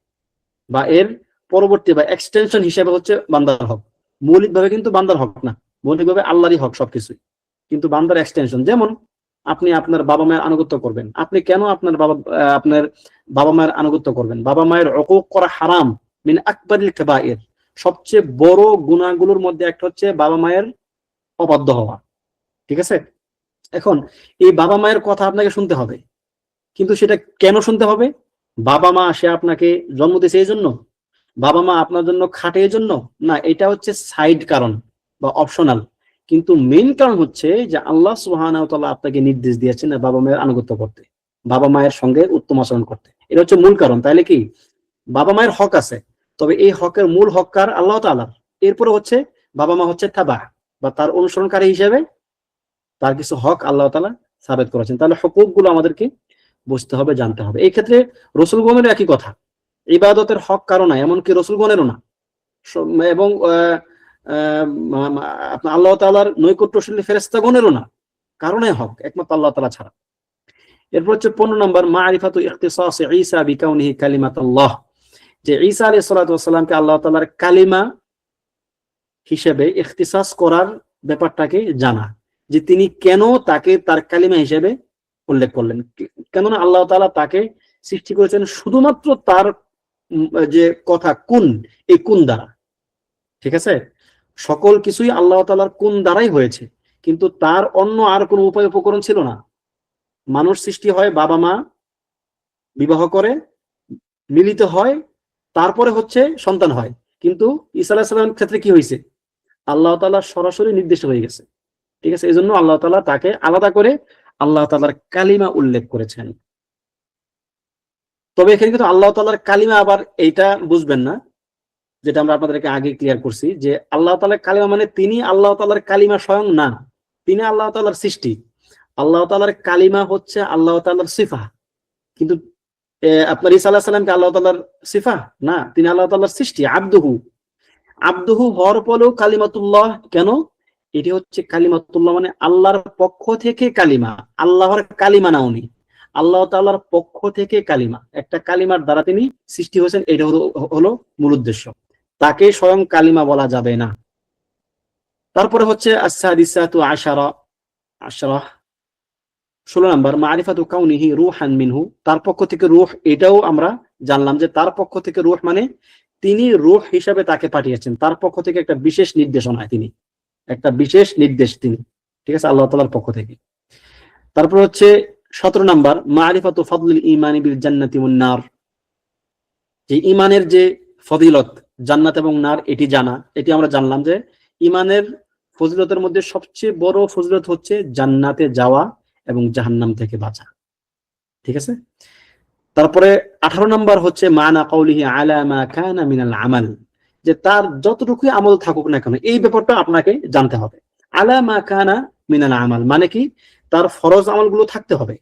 বা এর পরবর্তী বা এক্সটেনশন হিসাবে হচ্ছে বান্দার হক। মৌলিকভাবে কিন্তু বান্দার হক না, মৌলিকভাবে আল্লাহরই হক সবকিছুই, কিন্তু বান্দার এক্সটেনশন। যেমন আপনি আপনার বাবা মায়ের আনুগত্য করবেন, আপনি কেন আপনার বাবা মায়ের আনুগত্য করবেন? বাবা মায়ের উকুক করা হারাম মিন আকবারিল কাবাইর, সবচেয়ে বড় গুনাহগুলোর মধ্যে একটা হচ্ছে বাবা মায়ের অবাধ্য হওয়া। ঠিক আছে, এখন এই বাবা মায়ের কথা আপনাকে শুনতে হবে, কিন্তু সেটা কেন শুনতে হবে? বাবা মা সে আপনাকে জন্ম দিয়েছে এই জন্য, বাবা মা আপনার জন্য খাটে এই জন্য না, এটা হচ্ছে সাইড কারণ বা অপশনাল। কিন্তু মেইন কারণ হচ্ছে যে আল্লাহ সুবহানাহু ওয়া তাআলা আপনাকে নির্দেশ দিয়েছেন বাবা মায়ের আনুগত্য করতে, বাবা মায়ের সঙ্গে উত্তম আচরণ করতে। এটা হচ্ছে মূল কারণ। তাইলে কি বাবা মায়ের হক আছে, তবে এই হকের মূল হককার আল্লাহ তাআলা। এরপরে হচ্ছে বাবা মা হচ্ছে তাবা বা তার অনুসরণকারী হিসেবে তার কিছু হক আল্লাহ তাআলা সাবেত করেছেন। তাহলে হকুক গুলো আমাদেরকে বুঝতে হবে, জানতে হবে। এই ক্ষেত্রে রসুলগণের একই কথা, ইবাদতের হক কারো না, এমনকি রসুলগণেরও না, এবং আল্লাহ তাআলার নৈকট্যশীল ফেরেশতাগণেরও না, কারণে হক একমাত্র আল্লাহ তাআলা ছাড়া। এরপর হচ্ছে 15 নম্বর মারিফাতু ইখতিসাস ঈসা বিকাউনিহি কালিমাতুল্লাহ, যে ঈসা আলাইহিস সালাতু ওয়াস সালামকে আল্লাহ তাআলার কালিমা হিসেবে ইখতিসাস করার ব্যাপারটাকে জানা, যে তিনি কেন তাকে তার কালিমা হিসেবে উল্লেখ করলেন। কেননা আল্লাহ তাআলা তাকে সৃষ্টি করেছেন শুধুমাত্র তার যে কথা কুন, এই কুন দ্বারা। ঠিক আছে, সকল কিছুই আল্লাহ তাআলার কুন দ্বারাই হয়েছে, কিন্তু তার অন্য আর কোনো উপায় উপকরণ ছিল না। মানুষ সৃষ্টি হয়, বাবা মা বিবাহ করে মিলিত হয়, তারপরে হচ্ছে সন্তান হয়, কিন্তু ঈসা আলাইহিস সালামের ক্ষেত্রে কি হয়েছে? আল্লাহ তাআলা সরাসরি নির্দেশ হয়ে গেছে। ঠিক আছে, এই জন্য আল্লাহ তাআলা তাকে আলাদা করে আল্লাহ তাআলার কালিমা উল্লেখ করেছেন। তবে এখানে কিন্তু আল্লাহ তাআলার কালিমা আবার এইটা বুঝবেন না, যেটা আমরা আপনাদেরকে আগে ক্লিয়ার করছি, যে আল্লাহ তাআলার কালিমা মানে তিনি আল্লাহ তাআলার কালিমা স্বয়ং না, তিনি আল্লাহ তাআলার সৃষ্টি। আল্লাহ তাআলার কালিমা হচ্ছে আল্লাহ তাআলার সিফা, কিন্তু আপনার ঈসা আলাইহিস সালামকে আল্লাহ তাআলার সিফা না, তিনি আল্লাহ তাআলার সৃষ্টি। আব্দুহু, আব্দুহু হওয়ার পরেও কালিমাতুল্লাহ কেন? এটি হচ্ছে কালিমাতুল্লাহ মানে আল্লাহর পক্ষ থেকে কালিমা, আল্লাহর কালিমা না উনি, আল্লাহ তাআলার পক্ষ থেকে কালিমা, একটা কালিমার দ্বারা তিনি সৃষ্টি হয়েছেন। এটা হলো মূল উদ্দেশ্য, তাকে স্বয়ং কালিমা বলা যাবে না। তারপরে হচ্ছে আস-সাদিসাতু আশারা, 16 নম্বর মারিফাতু কাউনিহি রূহান মিনহু, তার পক্ষ থেকে রূহ, এটাও আমরা জানলাম যে তার পক্ষ থেকে রূহ মানে তিনি রূহ হিসাবে তাকে পাঠিয়েছেন, তার পক্ষ থেকে একটা বিশেষ নির্দেশনা, তিনি একটা বিশেষ নির্দেশ তিনি। ঠিক আছে, আল্লাহ তাআলার পক্ষ থেকে। তারপর হচ্ছে 17 নম্বর মারিফাতু ফাদলিল ঈমানি বিল জান্নাতি ওয়ান নার, যে ঈমানের যে ফজিলত জান্নাত এবং নার এটি জানা। এটি আমরা জানলাম যে ঈমানের ফজিলতের মধ্যে সবচেয়ে বড় ফজিলত হচ্ছে জান্নাতে যাওয়া এবং জাহান্নাম থেকে বাঁচা। ঠিক আছে, তারপরে 18 নম্বর হচ্ছে মানা কাউলিহি আলা মা কানা মিনাল আমাল, যে তার যতটুকুই আমল থাকুক না কেন এই ব্যাপারটা আপনাকে জানতে হবে। আলা মা কানা মিনাল আমাল মানে কি? তার ফরজ আমলগুলো থাকতে হবে,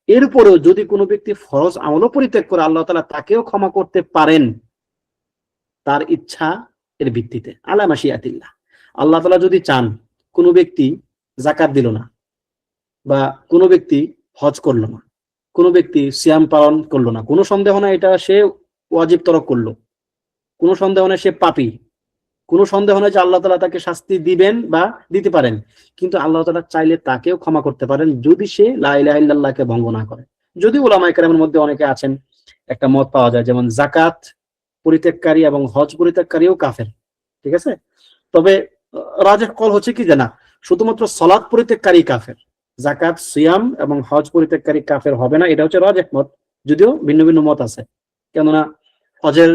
এরপরেও যদি কোনো ব্যক্তি ফরজ আমলও পরিত্যাগ করে আল্লাহ তাআলা তাকেও ক্ষমা করতে পারেন তার ইচ্ছা এর ভিত্তিতে। আলা মাশিয়াতিল্লাহ, আল্লাহ তাআলা যদি চান কোনো ব্যক্তি যাকাত দিল না, বা কোনো ব্যক্তি হজ করলো না, কোনো ব্যক্তি সিয়াম পালন করলো না, কোনো সন্দেহ না এটা সে ওয়াজিব তরক করলো, কোনো সন্দেহ না সে পাপী, কোনো সন্দেহ না যে আল্লাহ তাআলা তাকে শাস্তি দিবেন বা দিতে পারেন, কিন্তু আল্লাহ তাআলা চাইলে তাকেও ক্ষমা করতে পারেন যদি সে লা ইলাহা ইল্লাল্লাহকে ভঙ্গ না করে। যদি উলামায়ে কেরামের মধ্যে অনেকে আছেন, একটা মত পাওয়া যায় যেমন যাকাত পরিত্যাগকারী এবং হজ পরিত্যাগকারীও কাফের। ঠিক আছে, তবে রাজিহ কল হচ্ছে কি যে না, শুধুমাত্র সালাত পরিত্যাগকারী কাফের, যাকাত সিয়াম এবং হজ পরিত্যাগকারী কাফের হবে না, এটা হচ্ছে রাজিহ মত, যদিও ভিন্ন ভিন্ন মত আছে। কেননা হজের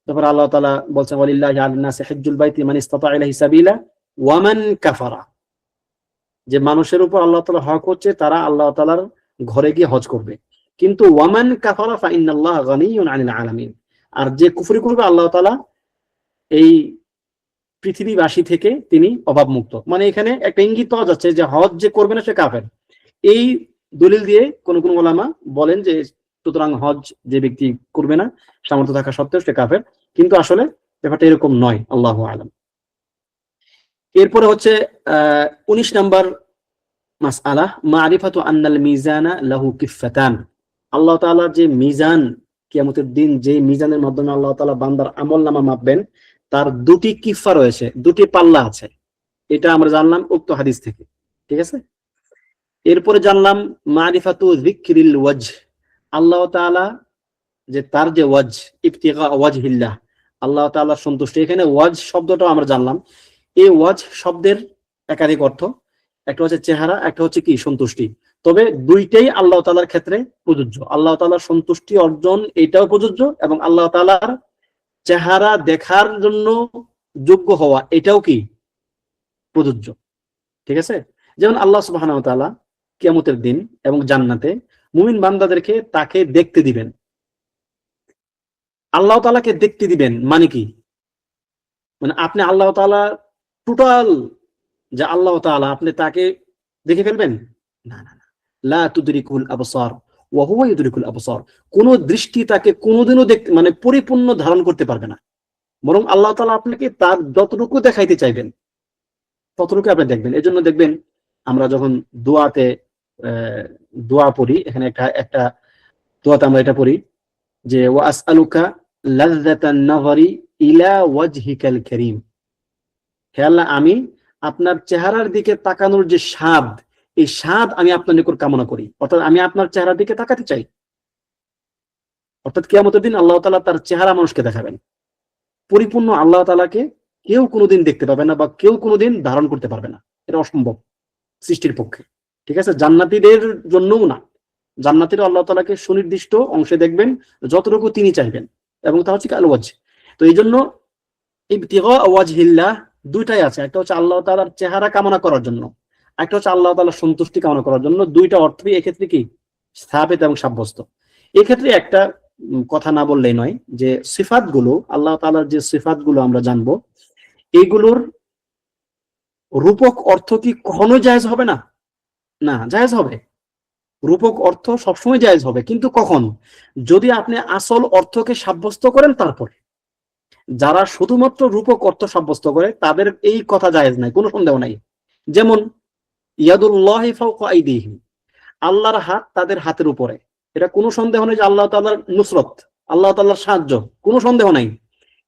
ব্যাপারে আল্লাহ তাআলা বলছেন ওয়ালিল্লাহি আলান নাসি হিজ্জুল বাইতি মান ইসতাতা ইলাইহি সাবিলা ওয়া মান কাফারা, যে মানুষের উপর আল্লাহ তাআলা হক হচ্ছে তারা আল্লাহ তাআলার ঘরে গিয়ে হজ করবে, কিন্তু ওয়া মান কাফারা ফা ইন্নাল্লাহা গানিয়্যুন আনিল আলামিন, আর যে কুফরি করবে আল্লাহ তাআলা এই পৃথিবীবাসী থেকে তিনি অভাবমুক্ত। মানে এখানে একটা ইঙ্গিত পাওয়া যাচ্ছে যে হজ যে করবে না সে কাফের। এই দলিল দিয়ে কোন কোন ওলামা বলেন যে সুতরাং হজ যে ব্যক্তি করবে না সামর্থ্য থাকা সত্ত্বেও সে কাফের, কিন্তু আসলে ব্যাপারটা এরকম নয়, আল্লাহু আলাম। এরপরে হচ্ছে 19 নাম্বার মাসআলা, মারিফাতু আন্নাল মিজানা লাহু কিফাতান। আল্লাহ তাআলা যে মিজান, কিয়ামতের দিন যে মিজানের মাধ্যমে আল্লাহ তাআলা বান্দার আমলনামা মাপবেন, তার দুটি কিফা রয়েছে, দুটি পাল্লা আছে। এটা আমরা জানলাম উক্ত হাদিস থেকে, ঠিক আছে। এরপরে জানলাম মারিফাতু যিকরিল ওয়াজহ, আল্লাহ তাআলা যে তার যে ওয়াজ, ইবতিগা ওয়াজহিল্লাহ, আল্লাহ তাআলার সন্তুষ্টি। এখানে ওয়াজ শব্দটাও আমরা জানলাম। এই ওয়াজ শব্দের একাধিক অর্থ, একটা হচ্ছে চেহারা, একটা হচ্ছে কি সন্তুষ্টি। তবে দুইটাই আল্লাহ তাআলার ক্ষেত্রে প্রযোজ্য। আল্লাহ তাআলার সন্তুষ্টি অর্জন এটাও প্রযোজ্য, এবং আল্লাহ তাআলার চেহারা দেখার জন্য যোগ্য হওয়া এটাও কি প্রযোজ্য, ঠিক আছে। যেমন আল্লাহ সুবহানাহু ওয়া তাআলা কিয়ামতের দিন এবং জান্নাতে মুমিন বান্দাদেরকে তাকে দেখতে দিবেন। আল্লাহ তাআলাকে দেখতে দিবেন মানে কি? মানে আপনি আল্লাহ তাআলা টোটাল যে আল্লাহ তাআলা আপনি তাকে দেখে ফেলবেন? না না না, লা তুদরিকুল আবসার ওয়া হুয়া ইউদরিকুল আবসার। কোন দৃষ্টি তাকে কোনোদিনও দেখতে মানে পরিপূর্ণ ধারণ করতে পারবে না, বরং আল্লাহ তাআলা আপনাকে তার যতটুকু দেখাইতে চাইবেন ততটুকু আপনি দেখবেন। এজন্য দেখবেন আমরা যখন দোয়াতে দোয়া পড়ি, এখানে একটা একটা দোয়াতে আমরা এটা পড়ি যে ওয়া আসআলুকা লাযযাতান নাযরি ইলা ওয়াজহিকাল কারীম। হে আল্লাহ, আমি আপনার চেহারার দিকে তাকানোর যে স্বাদ, এই স্বাদ আমি আপনার নিকট কামনা করি। অর্থাৎ আমি আপনার চেহারার দিকে তাকাতে চাই। অর্থাৎ কিয়ামতের দিন আল্লাহ তাআলা তার চেহারা মানুষকে দেখাবেন। পরিপূর্ণ আল্লাহ তাআলাকে কেউ কোনোদিন দেখতে পাবে না, বা কেউ কোনোদিন ধারণ করতে পারবে না। এটা অসম্ভব সৃষ্টির পক্ষে, ঠিক আছে। জান্নাতীদের জন্যও না। জান্নাতীরা আল্লাহ তাআলাকে সুনির্দিষ্ট অংশে দেখবেন যতটুকু তিনি চাইবেন, এবং তা হচ্ছে আল ওয়াজহ। তো এই জন্য ইবতিগা ওয়াজহিল্লাহ দুইটাই আছে। একটা হচ্ছে আল্লাহ তাআলার চেহারা কামনা করার জন্য, একটা হচ্ছে আল্লাহ তাআলার সন্তুষ্টি কামনা করার জন্য। দুইটা অর্থই এক্ষেত্রে কি স্থাপিত এবং সাব্যস্ত। এক্ষেত্রে একটা কথা না বললেই নয়, যে সিফাতগুলো আল্লাহ তাআলার যে সিফাতগুলো আমরা জানবো, এইগুলোর রূপক অর্থ কি কখনো জায়েজ হবে না? না, জায়েজ হবে। রূপক অর্থ সবসময় জায়েজ হবে, কিন্তু কখন? যদি আপনি আসল অর্থকে সাব্যস্ত করেন তারপর। যারা শুধুমাত্র রূপক অর্থ সাব্যস্ত করে তাদের এই কথা জায়েজ নাই, কোনো সন্দেহ নাই। যেমন ইয়াদুল্লাহি ফাওকা আইদিহিম, আল্লাহর হাত তাদের হাতের উপরে, এটা কোনো সন্দেহ নেই যে আল্লাহ তাআলার নুসরত, আল্লাহ তাআলার সাহায্য, কোনো সন্দেহ নাই।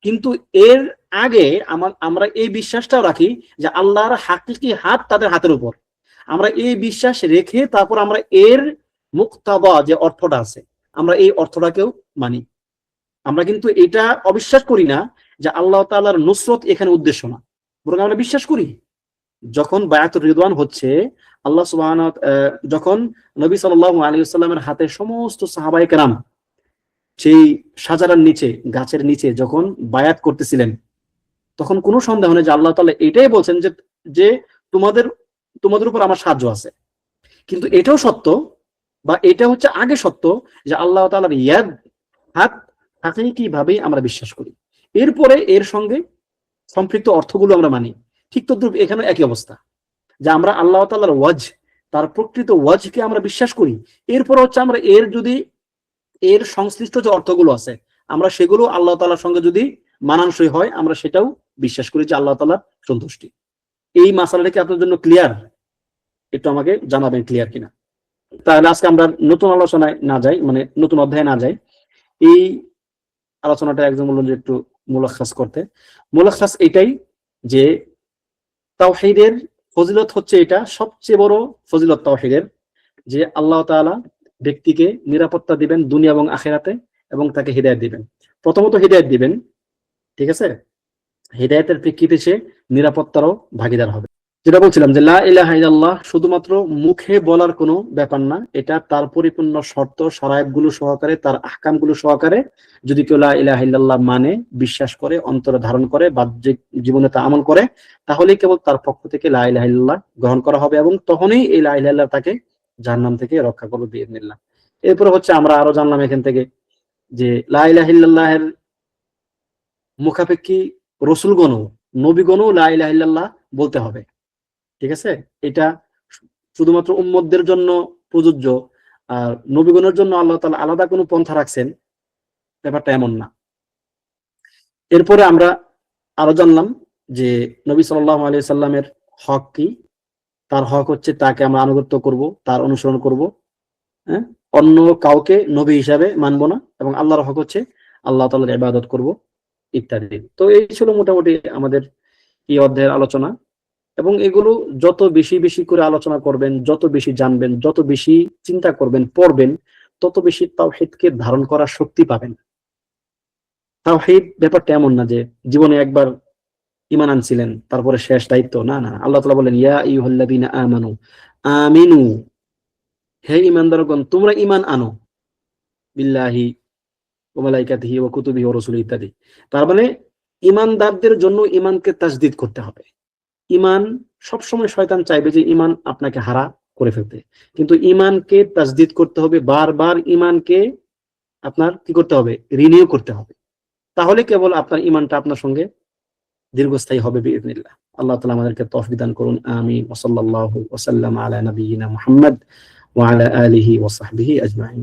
কিন্তু এর আগে আমরা এই বিশ্বাসটাও রাখি যে আল্লাহর হাকিকি হাত তাদের হাতের উপর। আমরা এই বিশ্বাস রেখে তারপর আমরা এর মুক্তাদা যে অর্থটা আছে আমরা এই অর্থটাকেও মানি। আমরা কিন্তু এটা অবিশ্বাস করি না যে আল্লাহ তাআলার নুসরত এখানে উদ্দেশ্য না, বরং আমরা বিশ্বাস করি যখন বায়াতুর রিদওয়ান হচ্ছে, আল্লাহ সুবহানাহু যখন নবী সাল্লাল্লাহু আলাইহি ওয়াসাল্লামের হাতে সমস্ত সাহাবায়ে কেরাম সেই শাজারার নিচে, গাছের নিচে যখন বায়াত করতেছিলেন, তখন কোনো সন্দেহ নেই যে আল্লাহ তাআলা এটাই বলছেন যে যে তোমাদের উপর আমার সাহায্য আছে। কিন্তু এটাও সত্য, বা এটা হচ্ছে আগে সত্য, যে আল্লাহ তাআলার ইয়াদ, হাত হাকিকি ভাবেই আমরা বিশ্বাস করি। এরপরে এর সঙ্গে সম্পৃক্ত অর্থগুলো আমরা মানি। ঠিক তদ্রুপ এখানে একই অবস্থা, যে আমরা আল্লাহ তাআলার ওয়াজ, তার প্রকৃত ওয়াজকে আমরা বিশ্বাস করি। এরপর হচ্ছে আমরা এর সংশ্লিষ্ট যে অর্থগুলো আছে আমরা সেগুলো আল্লাহ তাআলার সঙ্গে যদি মানানসই হয় আমরা সেটাও বিশ্বাস করি যে আল্লাহ তাআলার সন্তুষ্টি। এই মাসালাটা কি আপনার জন্য ক্লিয়ার? একটু আমাকে জানাবেন ক্লিয়ার কিনা। তাহলে আজকে আমরা নতুন আলোচনায় না যাই, মানে নতুন অধ্যায়ে না যাই। এই আলোচনাটা একজন বললেন যে একটু মুলাখাস করতে। মুলাখাস এটাই যে তাওহীদের ফজিলত হচ্ছে, এটা সবচেয়ে বড় ফজিলত তাওহীদের, যে আল্লাহ তাআলা ব্যক্তিকে নিরাপত্তা দিবেন দুনিয়া এবং আখিরাতে, এবং তাকে হিদায়াত দিবেন। প্রথমত হিদায়াত দিবেন, ঠিক আছে। হিদায়াতের প্রেক্ষিতে সে নিরাপত্তারও ভাগীদার হবে। যেটা বলছিলাম যে লা ইলাহা ইল্লাল্লাহ শুধুমাত্র মুখে বলার কোনো ব্যাপার না, এটা তার পরিপূর্ণ শর্ত শরায়েতগুলো সহকারে, তার আহকামগুলো সহকারে যদি কেউ লা ইলাহা ইল্লাল্লাহ মানে, বিশ্বাস করে, অন্তরে ধারণ করে, বাহ্যিক জীবনে তা আমল করে, তাহলেই কেবল তার পক্ষ থেকে লা ইলাহা ইল্লাল্লাহ গ্রহণ করা হবে, এবং তখনই এই লা ইলাহা ইল্লাল্লাহ তাকে জাহান্নাম থেকে রক্ষা করবে বিইذنিল্লাহ। এরপরে হচ্ছে আমরা আরো জানলাম এখান থেকে যে লা ইলাহা ইল্লাল্লাহের মুখাপেক্ষী রাসূলগণও, নবীগণও লা ইলাহা ইল্লাল্লাহ বলতে হবে, ঠিক আছে। এটা শুধুমাত্র উম্মতদের জন্য প্রযোজ্য, আর নবীগণের জন্য আল্লাহ তাআলা আলাদা কোনো পন্থা রাখছেন, ব্যাপারটা এমন না। এরপরে আমরা আরো জানলাম যে নবী সাল্লাল্লাহু আলাইহি সাল্লামের হক কি। তার হক হচ্ছে তাকে আমরা আনুগত্য করব, তার অনুসরণ করব, হ্যাঁ, অন্য কাউকে নবী হিসাবে মানব না, এবং আল্লাহর হক হচ্ছে আল্লাহ তাআলার ইবাদত করব ইত্যাদি। তো এই ছিল মোটামুটি আমাদের এই অধ্যায়ের আলোচনা। এবং এগুলো যত বেশি বেশি করে আলোচনা করবেন, যত বেশি জানবেন, যত বেশি চিন্তা করবেন, পড়বেন, তত বেশি তাওহীদকে ধারণ করার শক্তি পাবেন। তাওহীদ ব্যাপারটা এমন না যে জীবনে একবার ঈমান আনছিলেন তারপরে শেষ, দায়িত্ব না, না। আল্লাহ তাআলা বলেন ইয়া আইয়ুহাল্লাযীনা আমানু আমিনু, হে ঈমানদারগণ তোমরা ঈমান আনো, বিল্লাহি ওয়া মালাইকাতিহি ওয়া কুতুবিহি ওয়া রাসূলিহি ইত্যাদি। তার মানে ঈমানদারদের জন্য ঈমানকে তাজদীদ করতে হবে। ঈমান সবসময় শয়তান চাইবে যে ঈমান আপনাকে হারা করে ফেলতে, কিন্তু ঈমানকে তাজদীদ করতে হবে, বারবার ঈমানকে আপনার কি করতে হবে, রিনিউ করতে হবে। তাহলে কেবল আপনার ঈমানটা আপনার সঙ্গে দীর্ঘস্থায়ী হবে বিইذنিল্লাহ। আল্লাহ তাআলা আমাদেরকে তৌফিক দান করুন। আমিন। ওয়া সাল্লাল্লাহু ওয়া সাল্লামা আলা নাবিয়িনা মুহাম্মদ ওয়া আলা আলিহি ওয়া সাহবিহি আজমাইন।